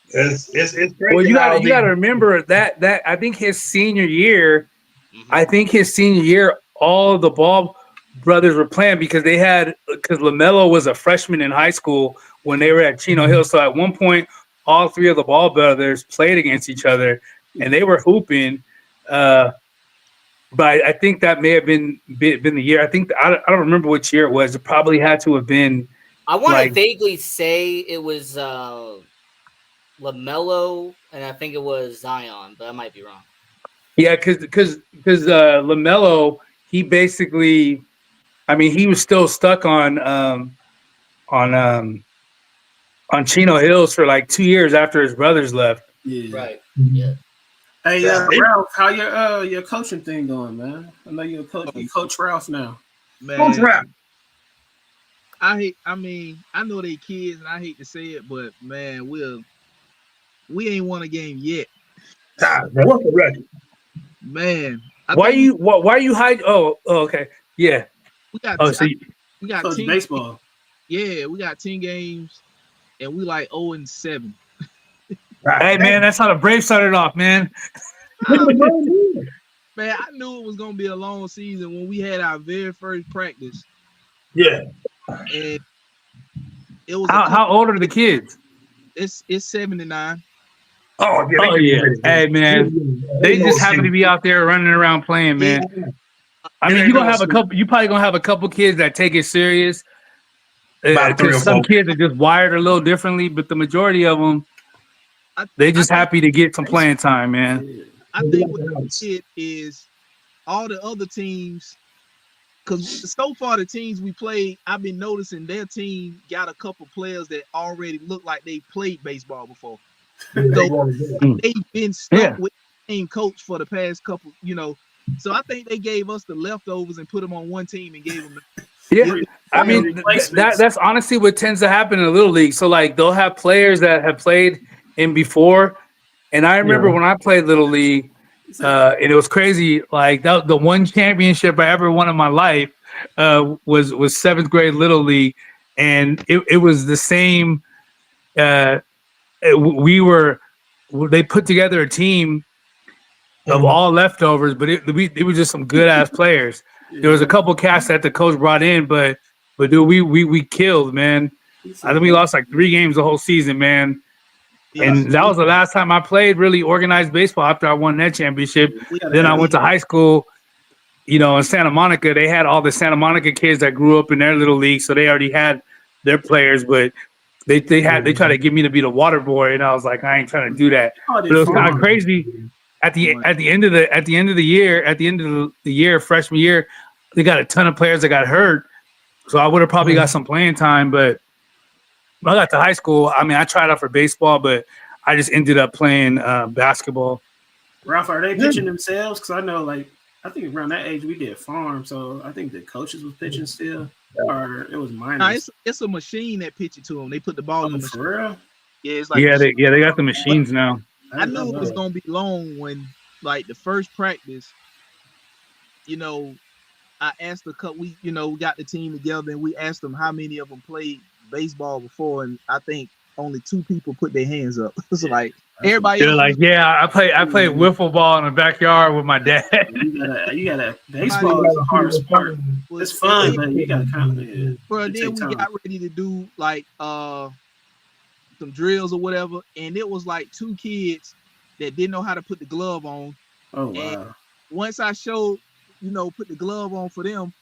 it's crazy. Well, you how got to remember that I think his senior year, mhm. all the Ball brothers were playing because LaMelo was a freshman in high school when they were at Chino Hill. So at one point, all three of the Ball brothers played against each other, and they were hooping. But I think that may have been the year. I don't remember which year it was. It probably had to have been. I want to Like- vaguely say it was LaMelo, and I think it was Zion, but I might be wrong. Yeah, because LaMelo, he basically, I mean, he was still stuck on Chino Hills for like 2 years after his brothers left. Yeah. Right. Yeah. Hey, Yeah. Ralph, how your coaching thing going, man? I know you're a coach. You coach Ralph now. Coach man. Rap. I know they kids and I hate to say it, but man, we ain't won a game yet. Now, what's the record? Man. Why are you hiding? Oh, okay. Yeah. we got Oh, so we got Coach 10 baseball. Yeah, we got 10 games and we like 0-7. hey man, that's how the Braves started off, man. Man, I knew it was gonna be a long season when we had our very first practice, Yeah. and it was How old are the kids? it's 7 to 9. Oh yeah. Oh yeah. Hey man, they just happen to be out there running around playing, man. I mean, you're probably gonna have a couple kids that take it serious. About 3 or Because some 4. kids are just wired a little differently, but the majority of them, they just happy to get some playing time, man. I think what it is all the other teams, because so far the teams we played, I've been noticing their team got a couple players that already look like they played baseball before. So they've been stuck with the same coach for the past couple, So I think they gave us the leftovers and put them on one team and gave them. Yeah, I mean that's honestly what tends to happen in the little league. So like they'll have players that have played in before, and I remember when I played little league, and it was crazy. Like the one championship I ever won in my life was 7th grade little league, and it was the same. They put together a team of all leftovers, but it was just some good ass players. There was a couple cats that the coach brought in, but dude, we killed, man. I think we lost like 3 games the whole season, man. And that was the last time I played really organized baseball after I won that championship. Then I went to high school, in Santa Monica. They had all the Santa Monica kids that grew up in their little league, so they already had their players, but they tried to get me to be the water boy, and I was like, I ain't trying to do that. But it was kind of crazy. At the end of the year, freshman year, they got a ton of players that got hurt, so I would have probably got some playing time. But when I got to high school, I mean, I tried out for baseball, but I just ended up playing basketball. Ralph, are they pitching themselves? Because I know, I think around that age we did farm, so I think the coaches was pitching still, or it was minors. No, it's a machine that pitch it to them. They put the ball in the machine. For real? Yeah, it's like they got the machines now. I knew it was gonna be long when, the first practice, I asked a couple. We got the team together and we asked them how many of them played baseball before, and I think only 2 people put their hands up. It's Yeah. like That's everybody They're else like, yeah, I play wiffle ball in the backyard with my dad. you gotta. Baseball is a hard sport. was, It's fun, but you gotta kind of. Yeah, bro, it then take we time. got ready to do like some drills or whatever, and it was like 2 kids that didn't know how to put the glove on. Oh And wow. once I showed, put the glove on for them,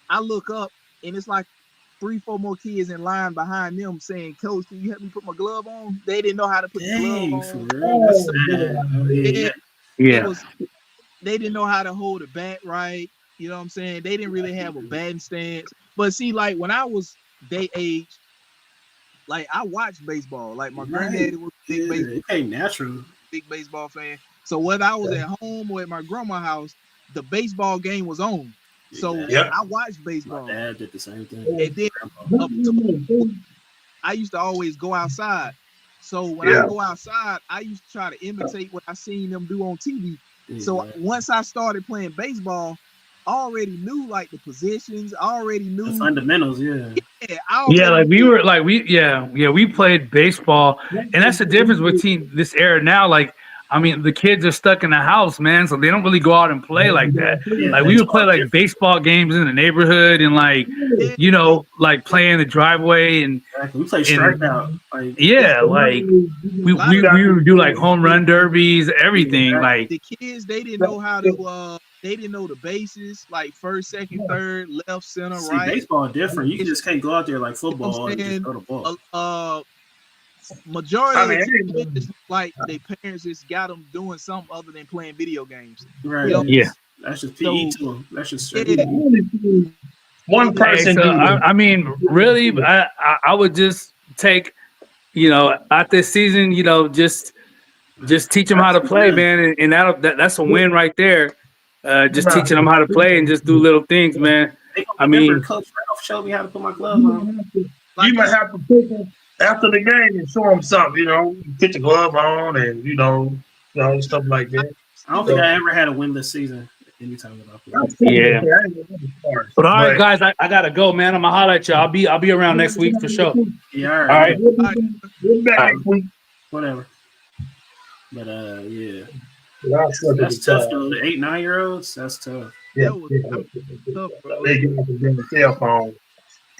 I look up and it's like 3-4 more kids in line behind them saying, "Coach, can you help me put my glove on?" They didn't know how to put the Dang, glove for on. real. That's sad. Oh, yeah. It was they didn't know how to hold a bat right. You know what I'm saying? They didn't really have a batting stance. But see, like when I was their age, like I watched baseball. Like my granddaddy was a big baseball, It ain't natural. big baseball fan. So whether I was at home or at my grandma's house, the baseball game was on. So Exactly. I watched My baseball. dad did the same thing. And then up to I used to always go outside. So when I go outside, I used to try to imitate what I seen them do on TV. So once I started playing baseball, I already knew like the positions. I already knew the fundamentals, yeah. Yeah, like we played baseball, and that's the difference between this era now. Like, I mean, the kids are stuck in the house, man, so they don't really go out and play like that. Yeah, like we would play like baseball games in the neighborhood and like like play in the driveway and we play strikeout. Like we would do like home run derbies, everything. Like the kids, they didn't know how to they didn't know the bases, like first, second, third, left, center, right. Baseball different. You just can't go out there like football and just throw the ball. Majority of the kids, like their parents just got them doing something other than playing video games. Right. Yeah. That's just PE to them. That's just one person. So, I mean, really, I would just take, out this season, just teach them how to play, man, and that's a win right there. Just teaching them how to play and just do little things, man. I mean, Coach Ralph showed me how to put my glove on. You might have to pick them after the game and show them something. Put the glove on and stuff like that. I don't think I ever had a winless season anytime that I played. Yeah. But all right, guys, I gotta go, man. I'm gonna holler at you. I'll be around next week for sure. Yeah, all right. We'll be back next week. Whatever. But yeah. That's tough though. The 8-9-year-olds, that's tough. Yeah, tough, bro. They get up and bring the cell phone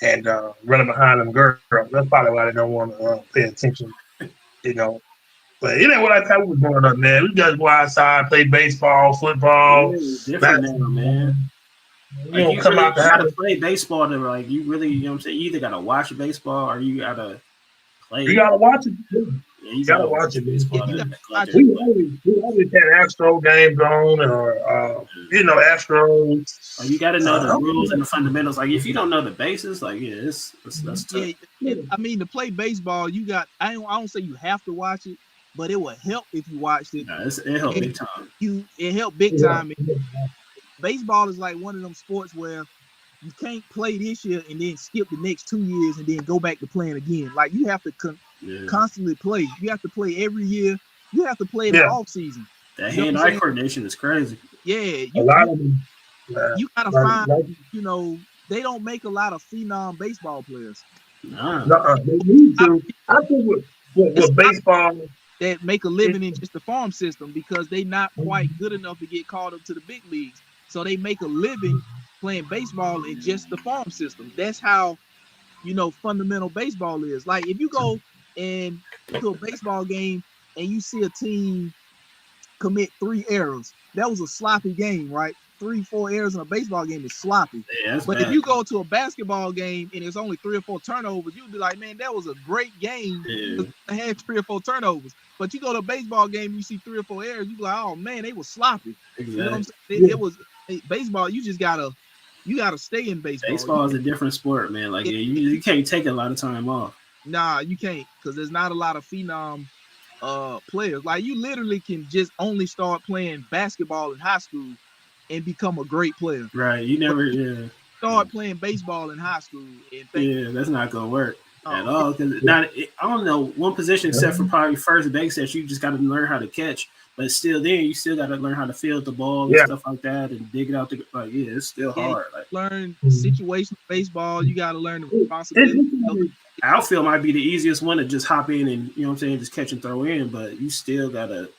and running behind them girls. That's probably why they don't want to pay attention, But it ain't what I thought we was growing up, man. We just go outside, play baseball, football. Different now, man. You don't come out the house to play baseball. To like, you really, you know what I'm saying? You either gotta watch baseball or you gotta play. You gotta watch it. Yeah, you gotta watch it. Baseball. We always had Astro games on, or Astros. You got to know the rules and the fundamentals. Like if you don't know the bases, like that's tough. Yeah, I mean, to play baseball, you got. I don't say you have to watch it, but it will help if you watched it. Nah, it helped big time. It helped big time. Baseball is like one of them sports where you can't play this year and then skip the next 2 years and then go back to playing again. Like you have to constantly play. You have to play every year. You have to play in the off season. That hand-eye coordination is crazy. Yeah, a lot of them. You gotta find. They don't make a lot of phenom baseball players. They need to. I think with baseball that make a living in just the farm system because they not quite good enough to get called up to the big leagues. So they make a living playing baseball in just the farm system. That's how, fundamental baseball is. Like if you go to a baseball game and you see a team commit 3 errors, that was a sloppy game, right? 3-4 errors in a baseball game is sloppy. Yeah, but if you go to a basketball game and it's only 3 or 4 turnovers, you'll be like, man, that was a great game. I had 3 or 4 turnovers. But you go to a baseball game, you see 3 or 4 errors, you be like, oh man, they were sloppy. Exactly. You know what I'm saying? It was baseball. You just gotta stay in baseball. Baseball is a different sport, man. Like you can't take a lot of time off. Nah, you can't, because there's not a lot of phenom players. Like you literally can just only start playing basketball in high school and become a great player. Right. You never start playing baseball in high school and that's not gonna work. at all. Because I don't know one position except for probably first base that you just got to learn how to catch. But still, then you still got to learn how to field the ball and stuff like that, and dig it out. It's still hard. Like, learn situational baseball. You got to learn the responsibility. Outfield might be the easiest one to just hop in and just catch and throw in, but you still gotta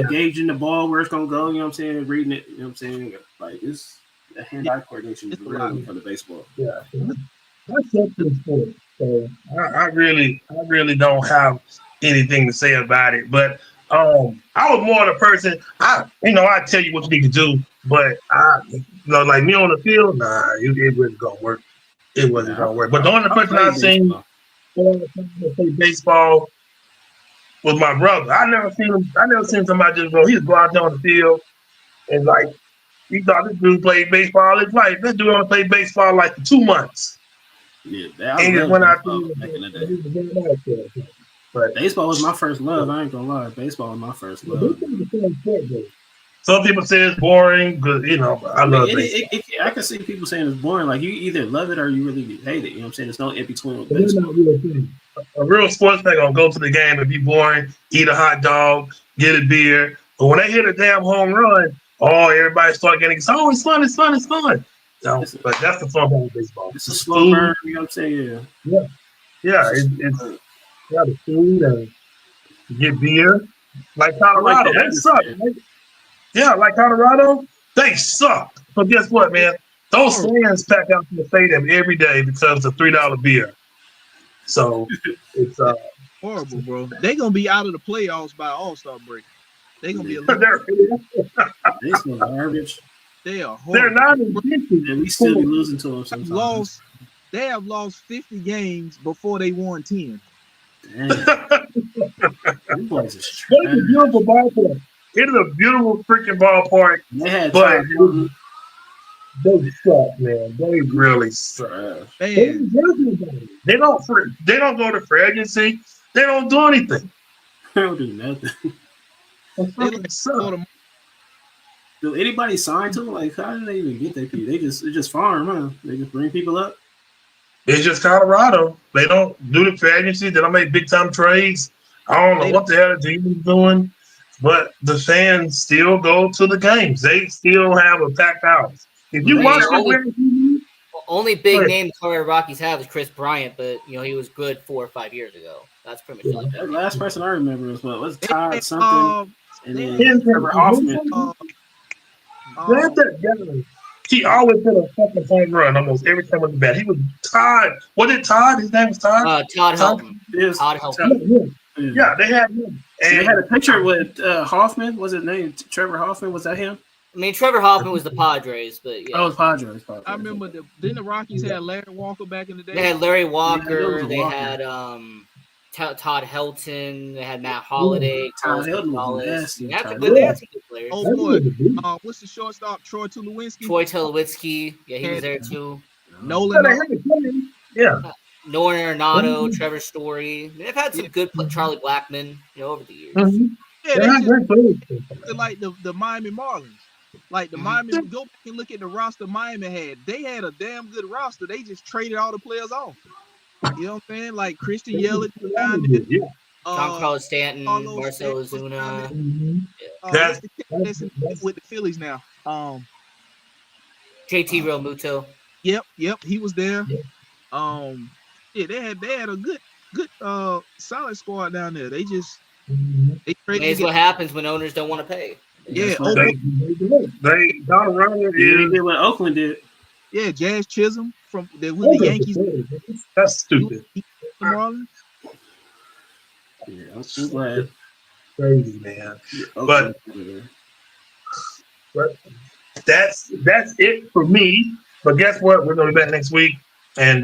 gauging the ball where it's gonna go. Reading it. Like it's the hand-eye coordination is really for the baseball. Yeah, that's something sport. So I really don't have anything to say about it. But I was more the person. I tell you what you need to do, but like me on the field, it wasn't gonna work. It wasn't gonna work. But the only person I've seen play baseball was my brother. I never seen somebody just go. He just go out there on the field and like he thought this dude played baseball all his life. This dude only played baseball like for 2 months. Yeah, and just went out back in the day. But baseball was my first love. I ain't gonna lie. Baseball was my first love. Some people say it's boring, but I love baseball. I can see people saying it's boring. Like you either love it or you really hate it. You know what I'm saying? There's no in between with baseball. A real sports fan gonna go to the game and be boring, eat a hot dog, get a beer. But when they hit a damn home run, everybody start getting excited. Oh, it's fun, it's fun, it's fun. But that's the fun part of baseball. It's a slow burn, you know what I'm saying? Yeah. It's the food and get beer. Like Colorado, they suck. Like Colorado, they suck. But guess what, man? Those fans pack out to the stadium every day because of $3 beer. So it's horrible, bro. They're gonna be out of the playoffs by All-Star break. They're gonna be They're still garbage. They are horrible. They're not in and we still be losing to them sometimes. They have lost 50 games before they won 10. It's a beautiful ballpark. It is a beautiful freaking ballpark. But they suck, man. They really suck. They don't go to free agency. They don't do anything. They don't do nothing. They suck. Do anybody sign to them? Like, how do they even get their people? They just farm, huh? They just bring people up. It's just Colorado. They don't do the free agency. They don't make big time trades. I don't know what the hell the team is doing, but the fans still go to the games. They still have a packed house. If you watch only big name the Colorado Rockies have is Chris Bryant, but he was good 4 or 5 years ago. That's pretty much the last person I remember was Todd something, and then Trevor Hoffman. That guy. He always hit a fucking home run almost every time with the bat. He was Todd. Was it Todd? His name was Todd? Todd Helton. Todd Helton. Yeah, they had him. And they had a picture with Hoffman. What's his name? Trevor Hoffman. Was that him? I mean, Trevor Hoffman was the Padres, but yeah. Oh, it was Padres. I remember didn't the Rockies had Larry Walker back in the day? They had Larry Walker. They had Todd Helton. They had Matt Holliday. Todd Helton was nasty. That's a good player. Oh boy, what's the shortstop? Troy Tulowitzki. Yeah, he was there too. Nolan. Nolan Arenado, Trevor Story. They've had some good Charlie Blackmon, over the years. Yeah, like the Miami Marlins. Like the Miami, go back and look at the roster Miami had. They had a damn good roster. They just traded all the players off. You know what I'm saying? Like Christian Yelich, Giancarlo Stanton, Marcell Ozuna. That's with the Phillies now. JT Realmuto. Yep, he was there. They had a good solid squad down there. They just That's what happens when owners don't want to pay. They Colorado did what Oakland did. Yeah, Jazz Chisholm from the Yankees. That's stupid. Marlins. Yeah, I'm glad. Crazy, man. But that's it for me. But guess what? We're gonna be back next week, and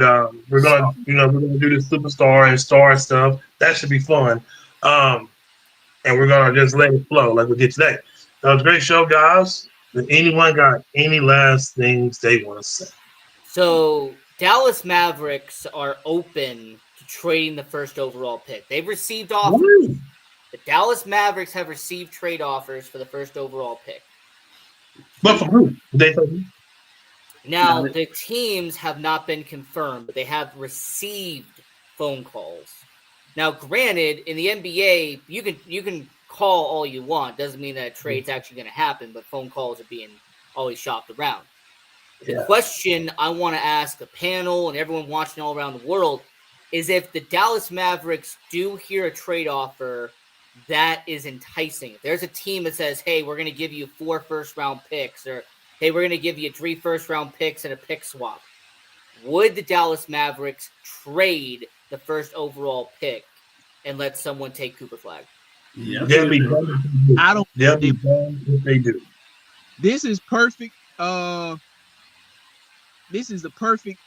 we're gonna do the superstar and star stuff. That should be fun. And we're gonna just let it flow like we did today. That was a great show, guys. If anyone got any last things they want to say? So Dallas Mavericks are open to trading the first overall pick. They've received offers. Woo! The Dallas Mavericks have received trade offers for the first overall pick. But for who? They for who? Now, the teams have not been confirmed, but they have received phone calls. Now, granted, in the NBA, you can call all you want. Doesn't mean that a trade's actually going to happen, but phone calls are being always shopped around. The question I want to ask the panel and everyone watching all around the world is if the Dallas Mavericks do hear a trade offer that is enticing. If there's a team that says, hey, we're going to give you 4 first-round picks, or hey, we're going to give you 3 first-round picks and a pick swap, would the Dallas Mavericks trade the first overall pick and let someone take Cooper Flag? Yeah, They'll be done. I don't. They'll be done if they do. This is perfect. This is the perfect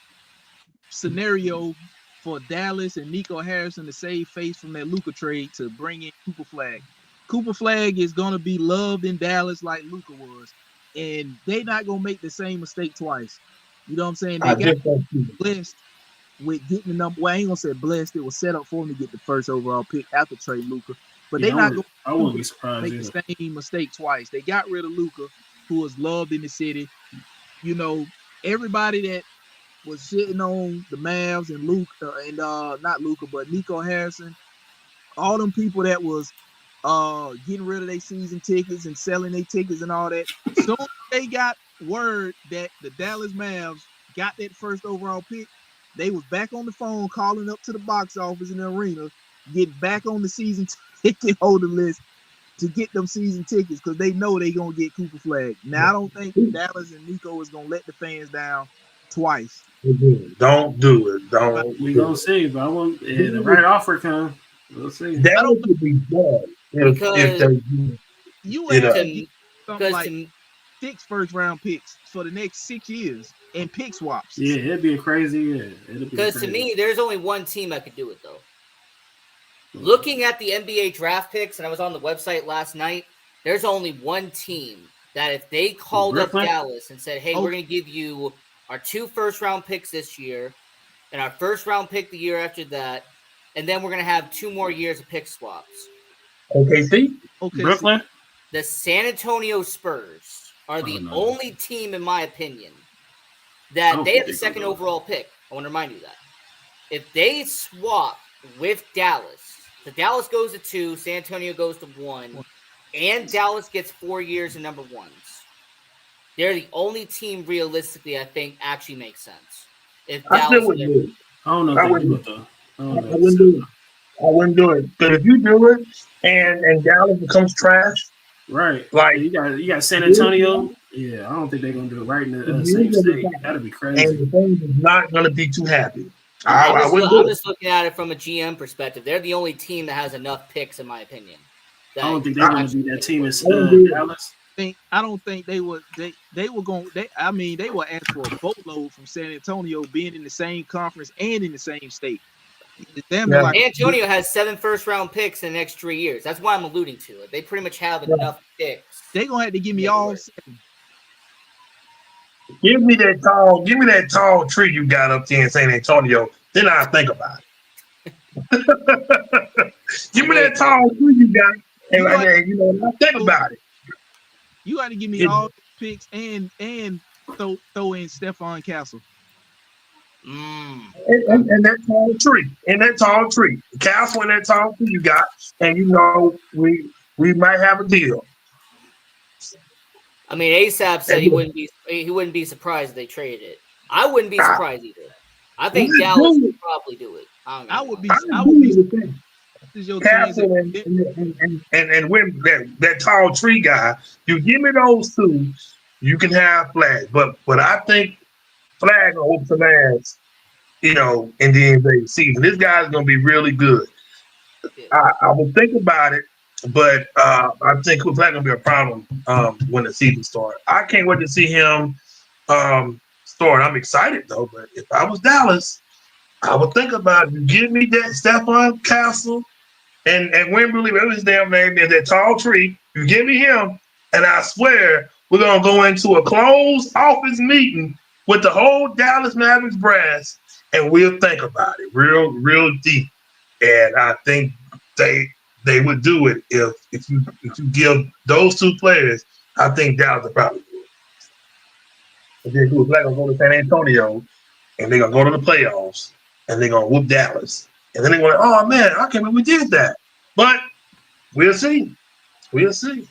scenario for Dallas and Nico Harrison to save face from that Luka trade to bring in Cooper Flag. Cooper Flag is gonna be loved in Dallas like Luka was, and they're not gonna make the same mistake twice. You know what I'm saying? They got blessed with getting the number. Well, I ain't gonna say blessed. It was set up for them to get the first overall pick after trade Luka, but Yeah, they're not gonna I wouldn't be surprised make either. the same mistake twice. They got rid of Luka, who was loved in the city. You know, everybody that was sitting on the Mavs and Luka and not Luka, but Nico Harrison, all them people that was getting rid of their season tickets and selling their tickets and all that. Soon as they got word that the Dallas Mavs got that first overall pick, they was back on the phone calling up to the box office in the arena, getting back on the season ticket holder list to get them season tickets because they know they gonna get Cooper Flag. Now I don't think Dallas and Nico is gonna let the fans down twice. Don't do it. Don't. We gonna see, but I want the right offer come. We'll see. That would be bad if they. You You have know. to get something Because like to 6 first-round picks for the next 6 years and pick swaps. Yeah, it'd be a crazy. Yeah, it'd be Because to crazy. me, there's only one team that could do it, though. Looking at the NBA draft picks, and I was on the website last night, there's only one team that if they called up Brooklyn? Dallas and said, hey, we're going to give you our 2 first-round picks this year and our first-round pick the year after that, and then we're going to have 2 more years of pick swaps. Okay, see? Okay, Brooklyn. The San Antonio Spurs are the no. only team, in my opinion, I that don't they think have the they second can go. overall pick. I want to remind you that. If they swap with Dallas, so Dallas goes to 2, San Antonio goes to 1, and Dallas gets 4 years of number 1s, they're the only team realistically I think actually makes sense. If I still Dallas wouldn't do it. I don't know I if they wouldn't do it though. I I don't know. wouldn't do it. I wouldn't do it. But if you do it and Dallas becomes trash, Right. like you got San Antonio. Yeah, I don't think they're gonna do it right in the same state. That'd be and crazy. the thing is not going to be too happy. I'm I wouldn't do it. just looking at it from a GM perspective. They're the only team that has enough picks, in my opinion. I don't think they're gonna actually be that team as wouldn't do it. Dallas. I don't think they would. They were going. I mean, they were asked for a boatload from San Antonio, being in the same conference and in the same state. Damn, Yeah. like San Antonio has 7 first-round picks in the next 3 years. That's why I'm alluding to it. They pretty much have enough picks. they gonna have to give me Make it all work. 7. Give me that tall tree you got up there in San Antonio. Then I'll think about it. Give me that tall tree you got, and I'll think about it. You got to give me Yeah. all picks and throw in Stephon Castle. And that tall tree, the castle and that tall tree you got, and we might have a deal. I mean, ASAP said he wouldn't be surprised if they traded it. I wouldn't be surprised either. I think Let's Dallas do would probably do it. I would be. I I would be. agree with that. This is your chance. Castle and when that tall tree guy, you give me those 2, you can have Flag. But I think Flag will open some ass, in the NBA season. This guy's gonna be really good. I will think about it, but I think Flag gonna be a problem when the season starts. I can't wait to see him start. I'm excited though, but if I was Dallas, I would think about it. You give me that Stephon Castle and Wembley, whatever his damn name is, that tall tree. You give me him, and I swear we're gonna go into a closed office meeting with the whole Dallas Mavericks brass, and we'll think about it real deep. And I think they would do it if you give those 2 players. I think Dallas would probably do it. and then who was black gonna go to San Antonio, and they're gonna go to the playoffs, and they're gonna whoop Dallas, and then they're going, oh man, I can't believe we did that. But we'll see. We'll see.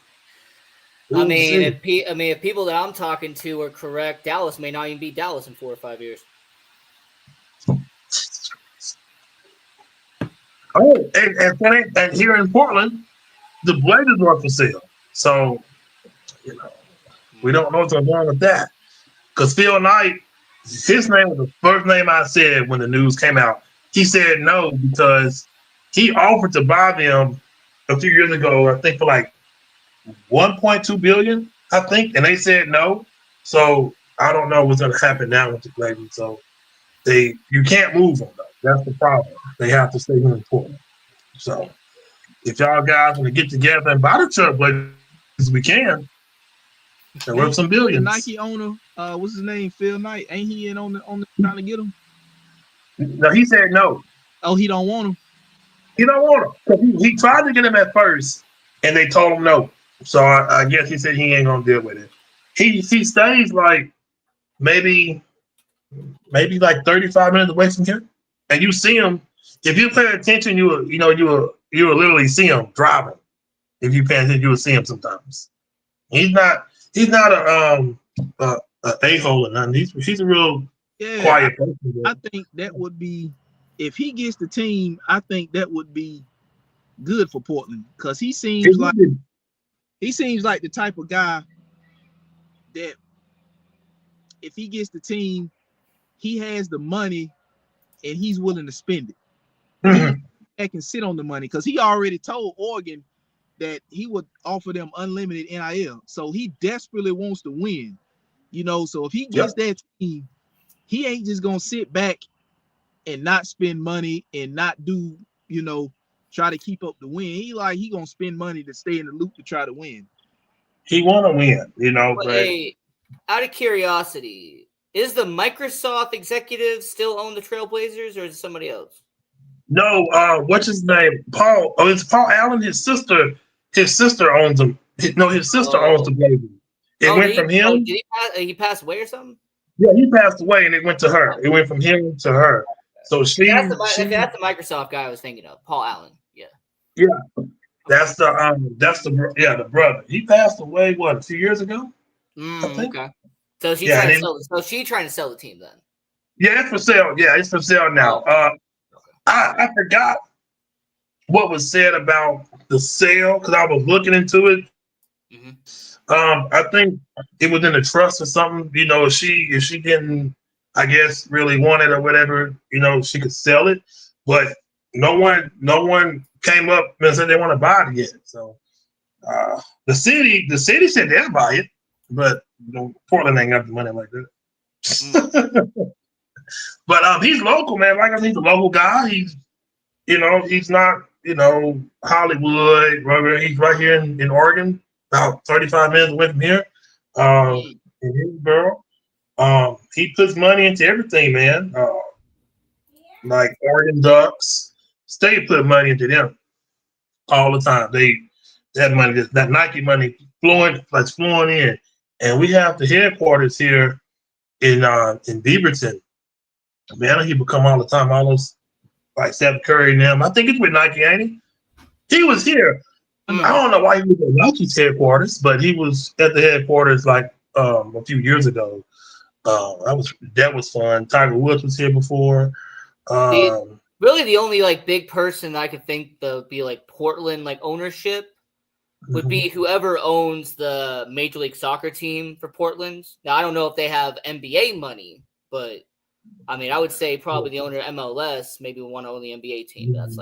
I mean, if people that I'm talking to are correct, Dallas may not even beat Dallas in 4 or 5 years. Oh, and here in Portland, the Blazers are for sale. So, we don't know what's going on with that. Because Phil Knight, his name was the first name I said when the news came out. He said no because he offered to buy them a few years ago, I think for like $1.2 billion, I think, and they said no. So I don't know what's going to happen now with the Blazers. So you can't move them though. That's the problem. They have to stay here in Portland. So if y'all guys want to get together and buy the Trail Blazers, we can. They're worth some billions. The Nike owner, what's his name? Phil Knight. Ain't he in on the trying to get him? No, he said no. Oh, he don't want him. He don't want him. He tried to get him at first, and they told him no. So I guess he said he ain't gonna deal with it. He stays like maybe like 35 minutes away from here, and you see him. If you pay attention, you will literally see him driving. If you pay attention, you will see him sometimes. He's not a a-hole or nothing. He's a real quiet person. I think that would be, if he gets the team, I think that would be good for Portland because he seems like the type of guy that if he gets the team, he has the money and he's willing to spend it. Mm-hmm. He can sit on the money because he already told Oregon that he would offer them unlimited NIL. So he desperately wants to win, So if he gets that team, he ain't just gonna sit back and not spend money and not do, try to keep up the win. He gonna spend money to stay in the loop to try to win. He want to win, But but hey, out of curiosity, is the Microsoft executive still own the Trailblazers, or is it somebody else? no. What's his name? Paul. Oh, it's Paul Allen. His sister owns them. His sister owns the Blazers. It went from him. Did he pass away or something? Yeah, he passed away, and it went to her. It went from him to her. So That's the Microsoft guy I was thinking of, Paul Allen. Yeah. That's the brother. He passed away a few years ago. I think. Okay. So she's trying to sell the team then. Yeah, it's for sale. Yeah, it's for sale now. I forgot what was said about the sale because I was looking into it. Mm-hmm. I think it was in the trust or something. If she didn't, I guess, really want it or whatever, she could sell it. But no one came up and said they want to buy it yet. So the city said they'll buy it, but Portland ain't got the money like that. Mm. But he's local, man. Like I said, he's a local guy. He's not Hollywood. He's right here in Oregon, about 35 minutes away from here. In Hillsboro. He puts money into everything, man. Like Oregon Ducks, State put money into them all the time. That money, that Nike money flowing in, and we have the headquarters here in Beaverton. Man, he would come all the time. All those like Steph Curry and them. I think it's with Nike, ain't he? He was here. I don't know why he was at Nike's headquarters, but he was at the headquarters like a few years ago. That was fun. Tiger Woods was here before. Really, the only big person that I could think would be Portland ownership would be whoever owns the Major League Soccer team for Portland. Now I don't know if they have NBA money, but I mean I would say probably the owner of MLS maybe want to own the NBA team. That's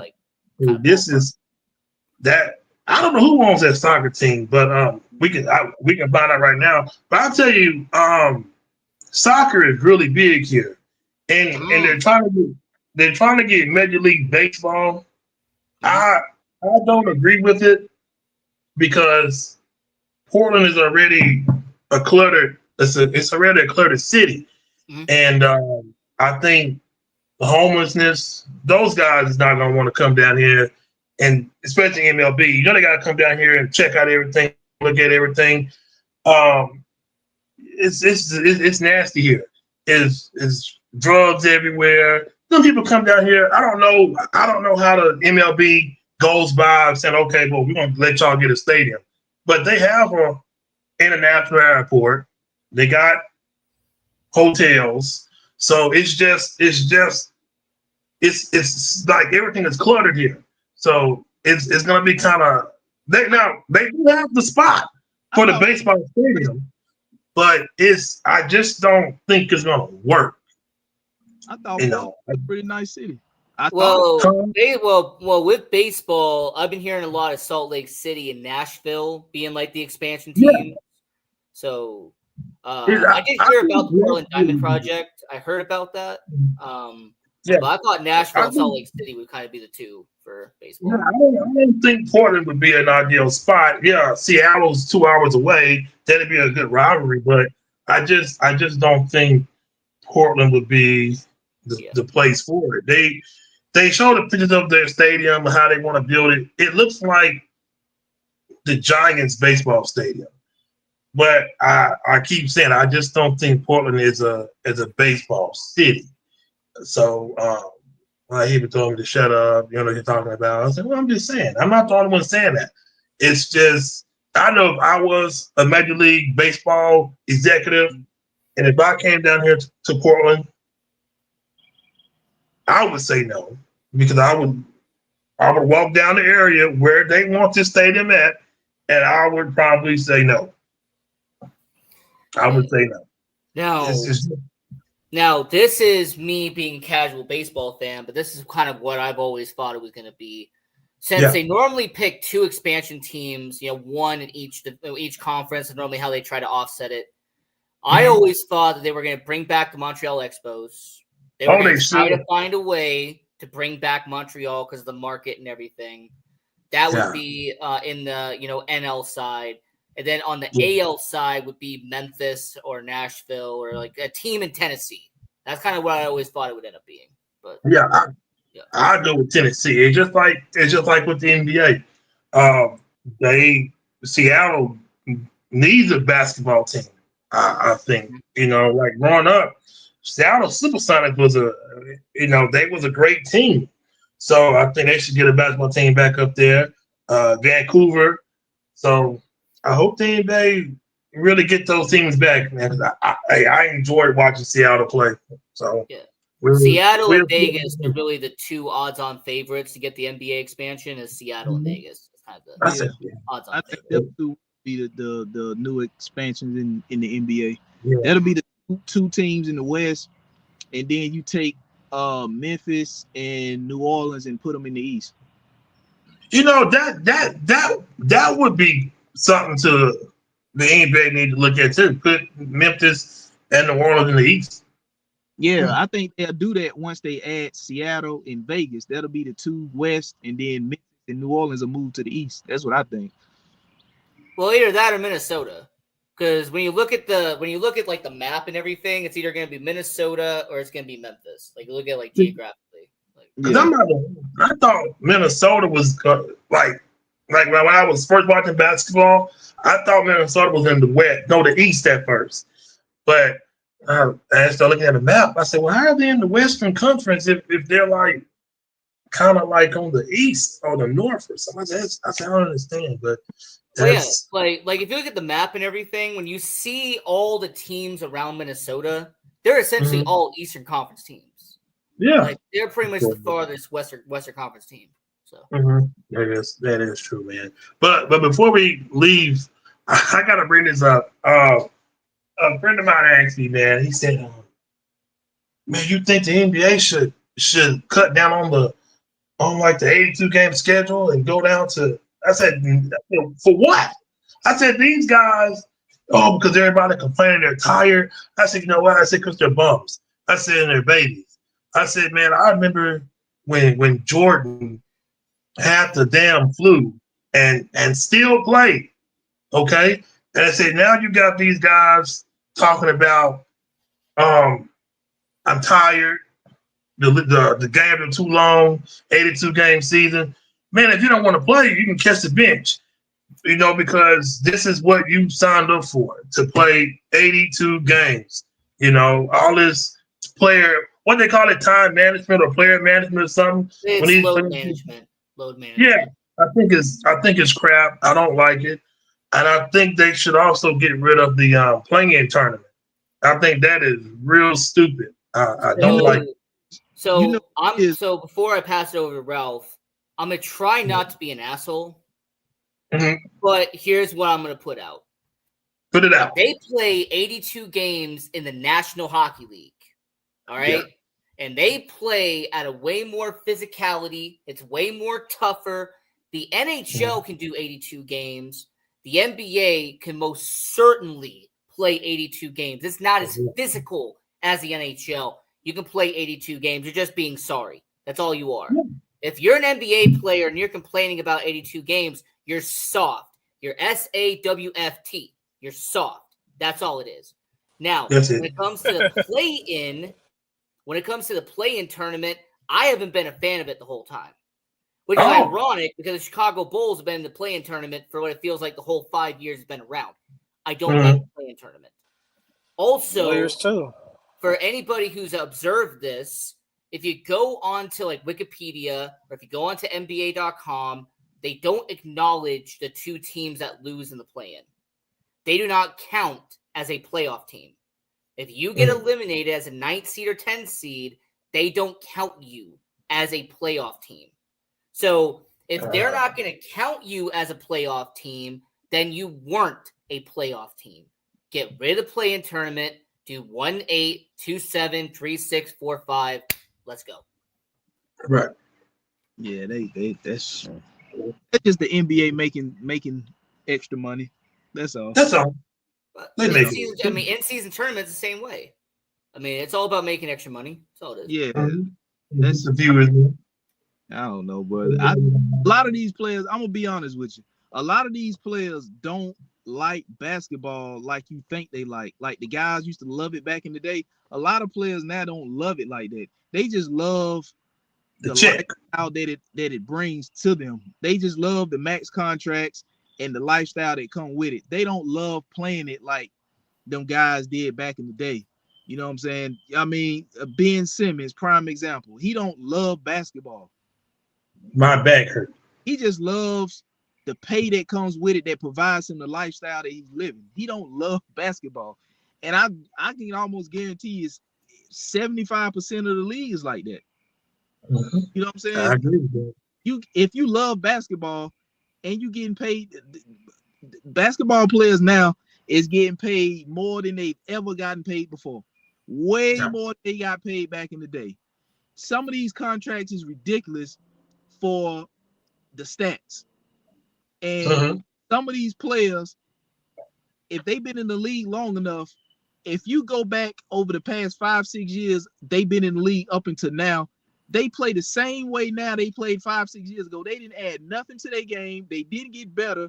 I don't know who owns that soccer team, but we can find out right now. But I'll tell you, soccer is really big here, and they're trying to get Major League Baseball. I don't agree with it because Portland is already a cluttered. It's already a cluttered city, and I think the homelessness. Those guys is not gonna want to come down here, and especially MLB. They got to come down here and check out everything, look at everything. it's nasty here. Is drugs everywhere. Some people come down here. I don't know how the MLB goes by saying, okay, well, we're gonna let y'all get a stadium. But they have a international airport. They got hotels. So it's like everything is cluttered here. So it's gonna be kind of they do have the spot for the baseball stadium, but I just don't think it's gonna work. I thought it was a pretty nice city. With baseball, I've been hearing a lot of Salt Lake City and Nashville being like the expansion team. Yeah. So I did hear about the Portland Diamond Project. I heard about that. But I thought Nashville and Salt Lake City would kind of be the two for baseball. Yeah, I don't think Portland would be an ideal spot. Yeah, Seattle's 2 hours away. That'd be a good rivalry, but I just don't think Portland would be the place for it. They show the pictures of their stadium and how they want to build it. It looks like the Giants baseball stadium. But I keep saying I just don't think Portland is a baseball city. So I hear told me to shut up. You know what you're talking about. I said, well, I'm just saying. I'm not the only one saying that. It's just I know if I was a Major League Baseball executive, and if I came down here to Portland, I would say no, because I would walk down the area where they want this stadium at, and I would probably say no. I would say no. Now, this is me being a casual baseball fan, but this is kind of what I've always thought it was going to be. Since they normally pick two expansion teams, one in each conference, and normally how they try to offset it. I always thought that they were going to bring back the Montreal Expos. They were going to try to find a way to bring back Montreal because of the market and everything. That would be in the NL side. And then on the AL side would be Memphis or Nashville or like a team in Tennessee. That's kind of what I always thought it would end up being. But I go with Tennessee. It's just like with the NBA. Seattle needs a basketball team. I think like growing up, Seattle Supersonics was they was a great team. So I think they should get a basketball team back up there. Vancouver. So I hope the NBA really get those teams back, man. I enjoyed watching Seattle play. So Seattle and Vegas are really the two odds-on favorites to get the NBA expansion. Is Seattle and Vegas? It's kind of the odds-on. I think they'll be the new expansions in the NBA. Yeah. That'll be the two teams in the West, and then you take Memphis and New Orleans and put them in the East. That would be something to the NBA need to look at too. Put Memphis and New Orleans in the East. Yeah, I think they'll do that once they add Seattle and Vegas. That'll be the two West, and then Memphis and New Orleans will move to the East. That's what I think. Well, either that or Minnesota, because when you look at like the map and everything, it's either going to be Minnesota or it's going to be Memphis. Like you look at like geographically. I thought Minnesota was like when I was first watching basketball, I thought Minnesota was in the West, the East at first. But I started looking at the map. I said, well, how are they in the Western Conference if they're like kind of like on the East or the North or something? I said, I don't understand. But like if you look at the map and everything, when you see all the teams around Minnesota, they're essentially all Eastern Conference teams. Yeah, like they're pretty much the farthest Western Conference team. So that is true, man. But before we leave, I gotta bring this up. A friend of mine asked me, man. He said, "Man, you think the NBA should cut down on like the 82 game schedule and go down to?" I said, "For what?" I said, "These guys, because everybody complaining they're tired." I said, "You know what?" I said, "Because they're bums." I said, "And they're babies." I said, "Man, I remember when Jordan had the damn flu and still played, okay?" And I said, now you got these guys talking about, I'm tired, the games are too long, 82 game season. Man, if you don't want to play, you can catch the bench. because this is what you signed up for, to play 82 games. All this what they call it, time management or player management or something. When It's these load players- management. Load Yeah, management. I think it's crap. I don't like it, and I think they should also get rid of the playing tournament. I think that is real stupid. I don't like it. So You know, so before I pass it over to Ralph, I'm gonna try not to be an asshole. Mhm. But here's what I'm gonna put out. Put it out. They play 82 games in the National Hockey League. All right. Yeah. And they play at a way more physicality. It's way more tougher. The NHL can do 82 games. The NBA can most certainly play 82 games. It's not as physical as the NHL. You can play 82 games. You're just being sorry. That's all you are. If you're an NBA player and you're complaining about 82 games, you're soft. You're SAWFT. You're soft. That's all it is. Now, That's when it. it comes to the play-in tournament, I haven't been a fan of it the whole time. Which is ironic because the Chicago Bulls have been in the play-in tournament for what it feels like the whole 5 years it's been around. I don't like the play-in tournament. Also, Players too. for anybody who's observed this, if you go on to like Wikipedia or if you go on to NBA.com, they don't acknowledge the two teams that lose in the play-in. They do not count as a playoff team. If you get eliminated as a 9th seed or 10th seed, they don't count you as a playoff team. So if they're not going to count you as a playoff team, then you weren't a playoff team. Get rid of the play-in tournament. Do 1-8, 2-7, 3-6, 4-5. Let's go. Right. Yeah, that's just the NBA making extra money. That's all. That's all. But They make it. in-season tournaments the same way. I mean, it's all about making extra money. That's all it is. Yeah, That's the viewers. I don't know, but a lot of these players, I'm gonna be honest with you. A lot of these players don't like basketball like you think they like. Like the guys used to love it back in the day. A lot of players now don't love it like that. They just love the check. lifestyle that it brings to them. They just love the max contracts and the lifestyle that come with it. They don't love playing it like them guys did back in the day. You know what I'm saying? I mean, Ben Simmons, prime example. He don't love basketball. My back hurt. He just loves the pay that comes with it, that provides him the lifestyle that he's living. He don't love basketball. And I can almost guarantee it's 75% of the league is like that. Mm-hmm. You know what I'm saying? I agree with that. If you love basketball and you getting paid, basketball players now is getting paid more than they've ever gotten paid before. Way more than they got paid back in the day. Some of these contracts is ridiculous for the stats. And some of these players, if they've been in the league long enough, if you go back over the past 5-6 years, they've been in the league up until now, they play the same way now they played 5-6 years ago. They didn't add nothing to their game. They didn't get better.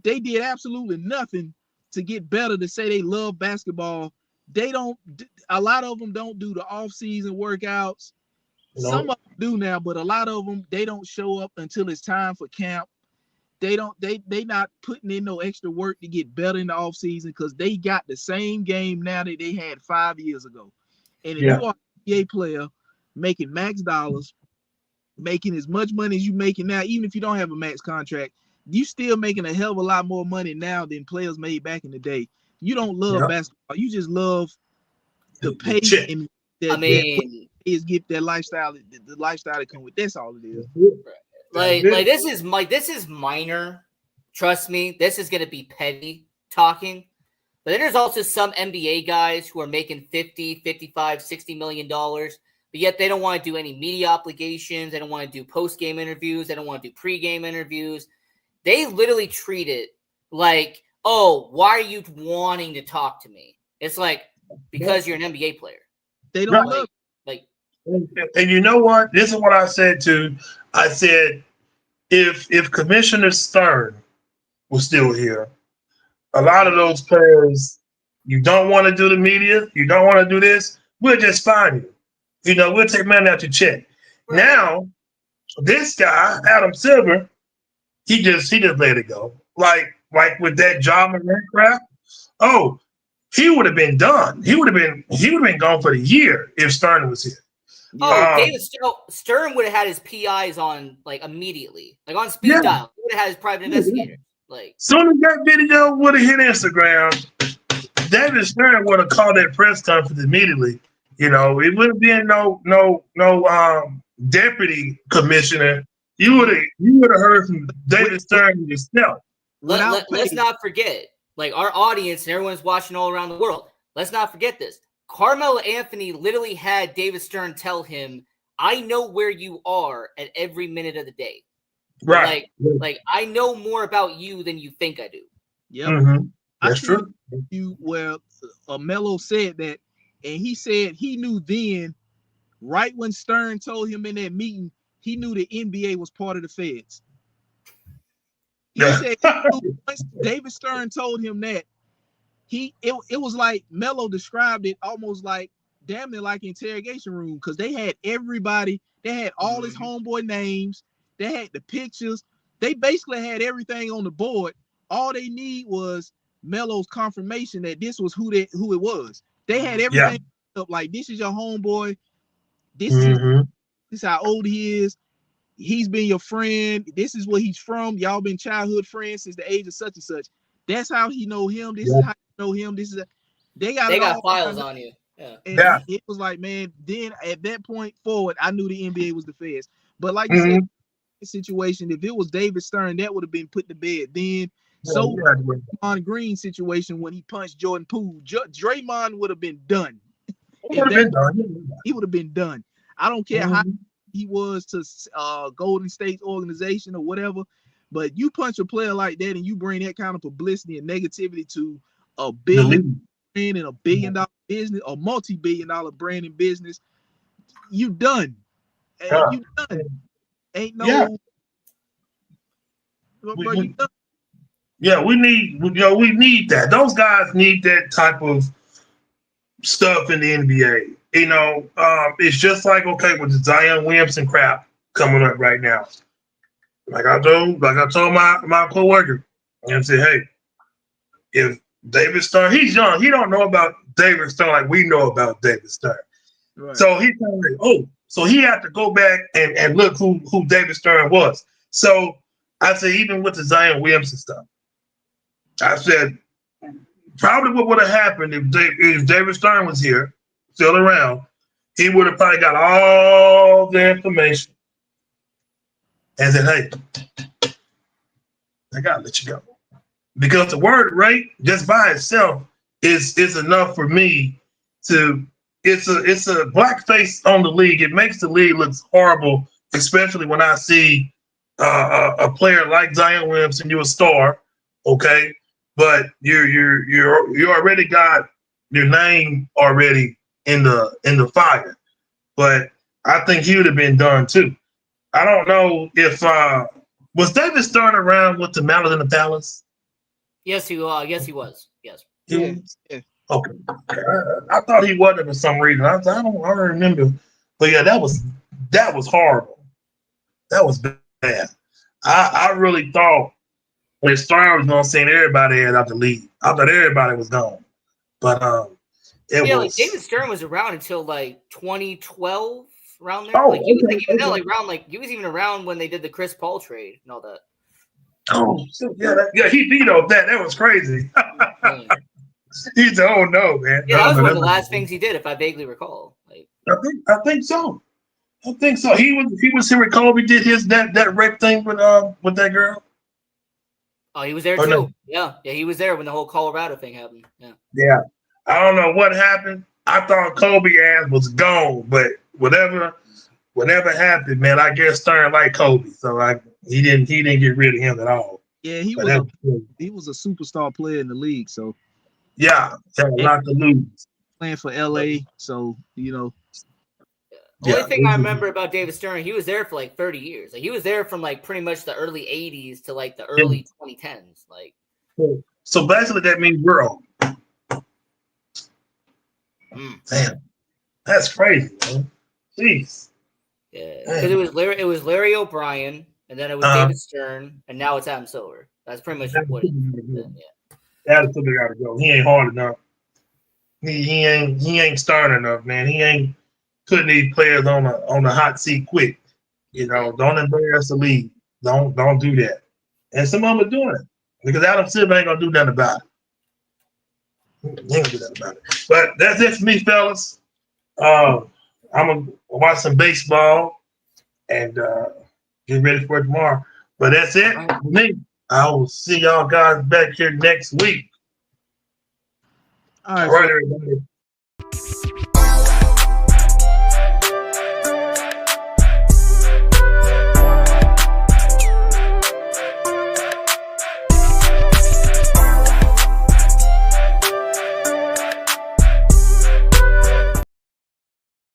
They did absolutely nothing to get better, to say they love basketball. They don't, a lot of them don't do the off-season workouts. No. Some of them do now, but a lot of them, they don't show up until it's time for camp. They not putting in no extra work to get better in the offseason because they got the same game now that they had 5 years ago. And if you are an NBA player making max dollars, making as much money as you making now, even if you don't have a max contract, you still making a hell of a lot more money now than players made back in the day. You don't love basketball. You just love the pay and get that lifestyle, the lifestyle that come with. That's all it is. Like this is minor. Trust me, this is gonna be petty talking. But then there's also some NBA guys who are making 50, 55, 60 million dollars, but yet they don't want to do any media obligations, they don't want to do post-game interviews, they don't want to do pre-game interviews. They literally treat it like, oh, why are you wanting to talk to me? It's like, because you're an NBA player. They don't love and you know what? This is what I said too. I said, if Commissioner Stern was still here, a lot of those players, you don't want to do the media, you don't want to do this, we'll just fine you. You know, we'll take money out your check. Right. Now, this guy, Adam Silver, he just let it go. like with that Ja Morant crap, oh, he would have been done. He would have been gone for the year if Stern was here. Oh, Um, David Stern would have had his PIs on like immediately, like on speed Yeah. dial. He would have had his private investigator. Like, soon as that video would have hit Instagram, David Stern would have called that press conference immediately. You know, it wouldn't been no deputy commissioner. You would have heard from David Stern yourself. let's not forget, like our audience and everyone's watching all around the world. Let's not forget this. Carmelo Anthony literally had David Stern tell him, "I know where you are at every minute of the day. Right. Like I know more about you than you think I do." Yep. Mm-hmm. I That's think true. you Melo said that, and he said he knew then, right when Stern told him in that meeting, he knew the NBA was part of the feds. He Yeah. said once David Stern told him that, it was like Melo described it almost like damn near like interrogation room, because they had everybody, they had all his homeboy names, they had the pictures, they basically had everything on the board. All they need was Melo's confirmation that this was who it was. They had everything up, like this is your homeboy, this is how old he is, he's been your friend, this is where he's from, y'all been childhood friends since the age of such and such. That's how he know him. This is how you know him. This is they got files on you. Yeah. And it was like, man, then at that point forward, I knew the NBA was the feds. But like you said, situation, if it was David Stern, that would have been put to bed. Then Draymond Green situation when he punched Jordan Poole, Draymond would have been done. He would have been done. I don't care how he was to Golden State's organization or whatever, but you punch a player like that and you bring that kind of publicity and negativity to a billion brand and $1 billion business, a multi-billion-dollar brand and business, you done. You done. Ain't no. We need that. Those guys need that type of stuff in the NBA. You know, it's just like with the Zion Williamson crap coming up right now. Like I told my coworker, and I said, hey, if David Stern, he's young, he don't know about David Stern like we know about David Stern. Right. So he's like, so he had to go back and look who David Stern was. So I said, even with the Zion Williamson stuff, I said, probably what would have happened if David Stern was here, still around, he would have probably got all the information and said, hey, I gotta let you go. Because the word rate just by itself is enough for me to, it's a blackface on the league. It makes the league look horrible, especially when I see a player like Zion Williamson, you're a star, okay? But you already got your name already in the fire. But I think he would have been done too. I don't know if was David Stern around with the Malice in the Palace? Yes, he was. Yes. Yeah. Okay. I thought he wasn't for some reason. I don't remember. But yeah, that was horrible. That was bad. I really thought when Stern was gonna send everybody out the league. I thought everybody was gone. But like David Stern was around until like 2012, around there. He was even around when they did the Chris Paul trade and all that. Oh yeah, he vetoed that. That was crazy. He said, "Oh no, man." Yeah, that was one of the last things he did, if I vaguely recall. Like, I think so. He was here with Kobe. Did his that rape thing with that girl. Oh, he was there too. No. Yeah, he was there when the whole Colorado thing happened. Yeah. I don't know what happened. I thought Kobe ass was gone, but whatever happened, man, I guess Stern liked Kobe, so he didn't get rid of him at all. Yeah, he was a superstar player in the league, so yeah, a lot to lose. Playing for LA, so you know. The only thing I remember about David Stern, he was there for like 30 years. Like he was there from like pretty much the early 80s to like the early 2010s. Like, so basically that means we're old. Damn, that's crazy, man. Jeez. Yeah, because it was Larry O'Brien, and then it was David Stern, and now it's Adam Silver. That's pretty much what it's been. Yeah. Adam Silver got to go. He ain't hard enough. He ain't Stern enough, man. He ain't putting these players on the hot seat quick. You know, don't embarrass the league. Don't do that. And some of them are doing it because Adam Silver ain't gonna do nothing about it. He ain't gonna do nothing about it. But that's it for me, fellas. I'm gonna watch some baseball and get ready for it tomorrow. But that's it for me. I will see y'all guys back here next week. All right, All right, everybody.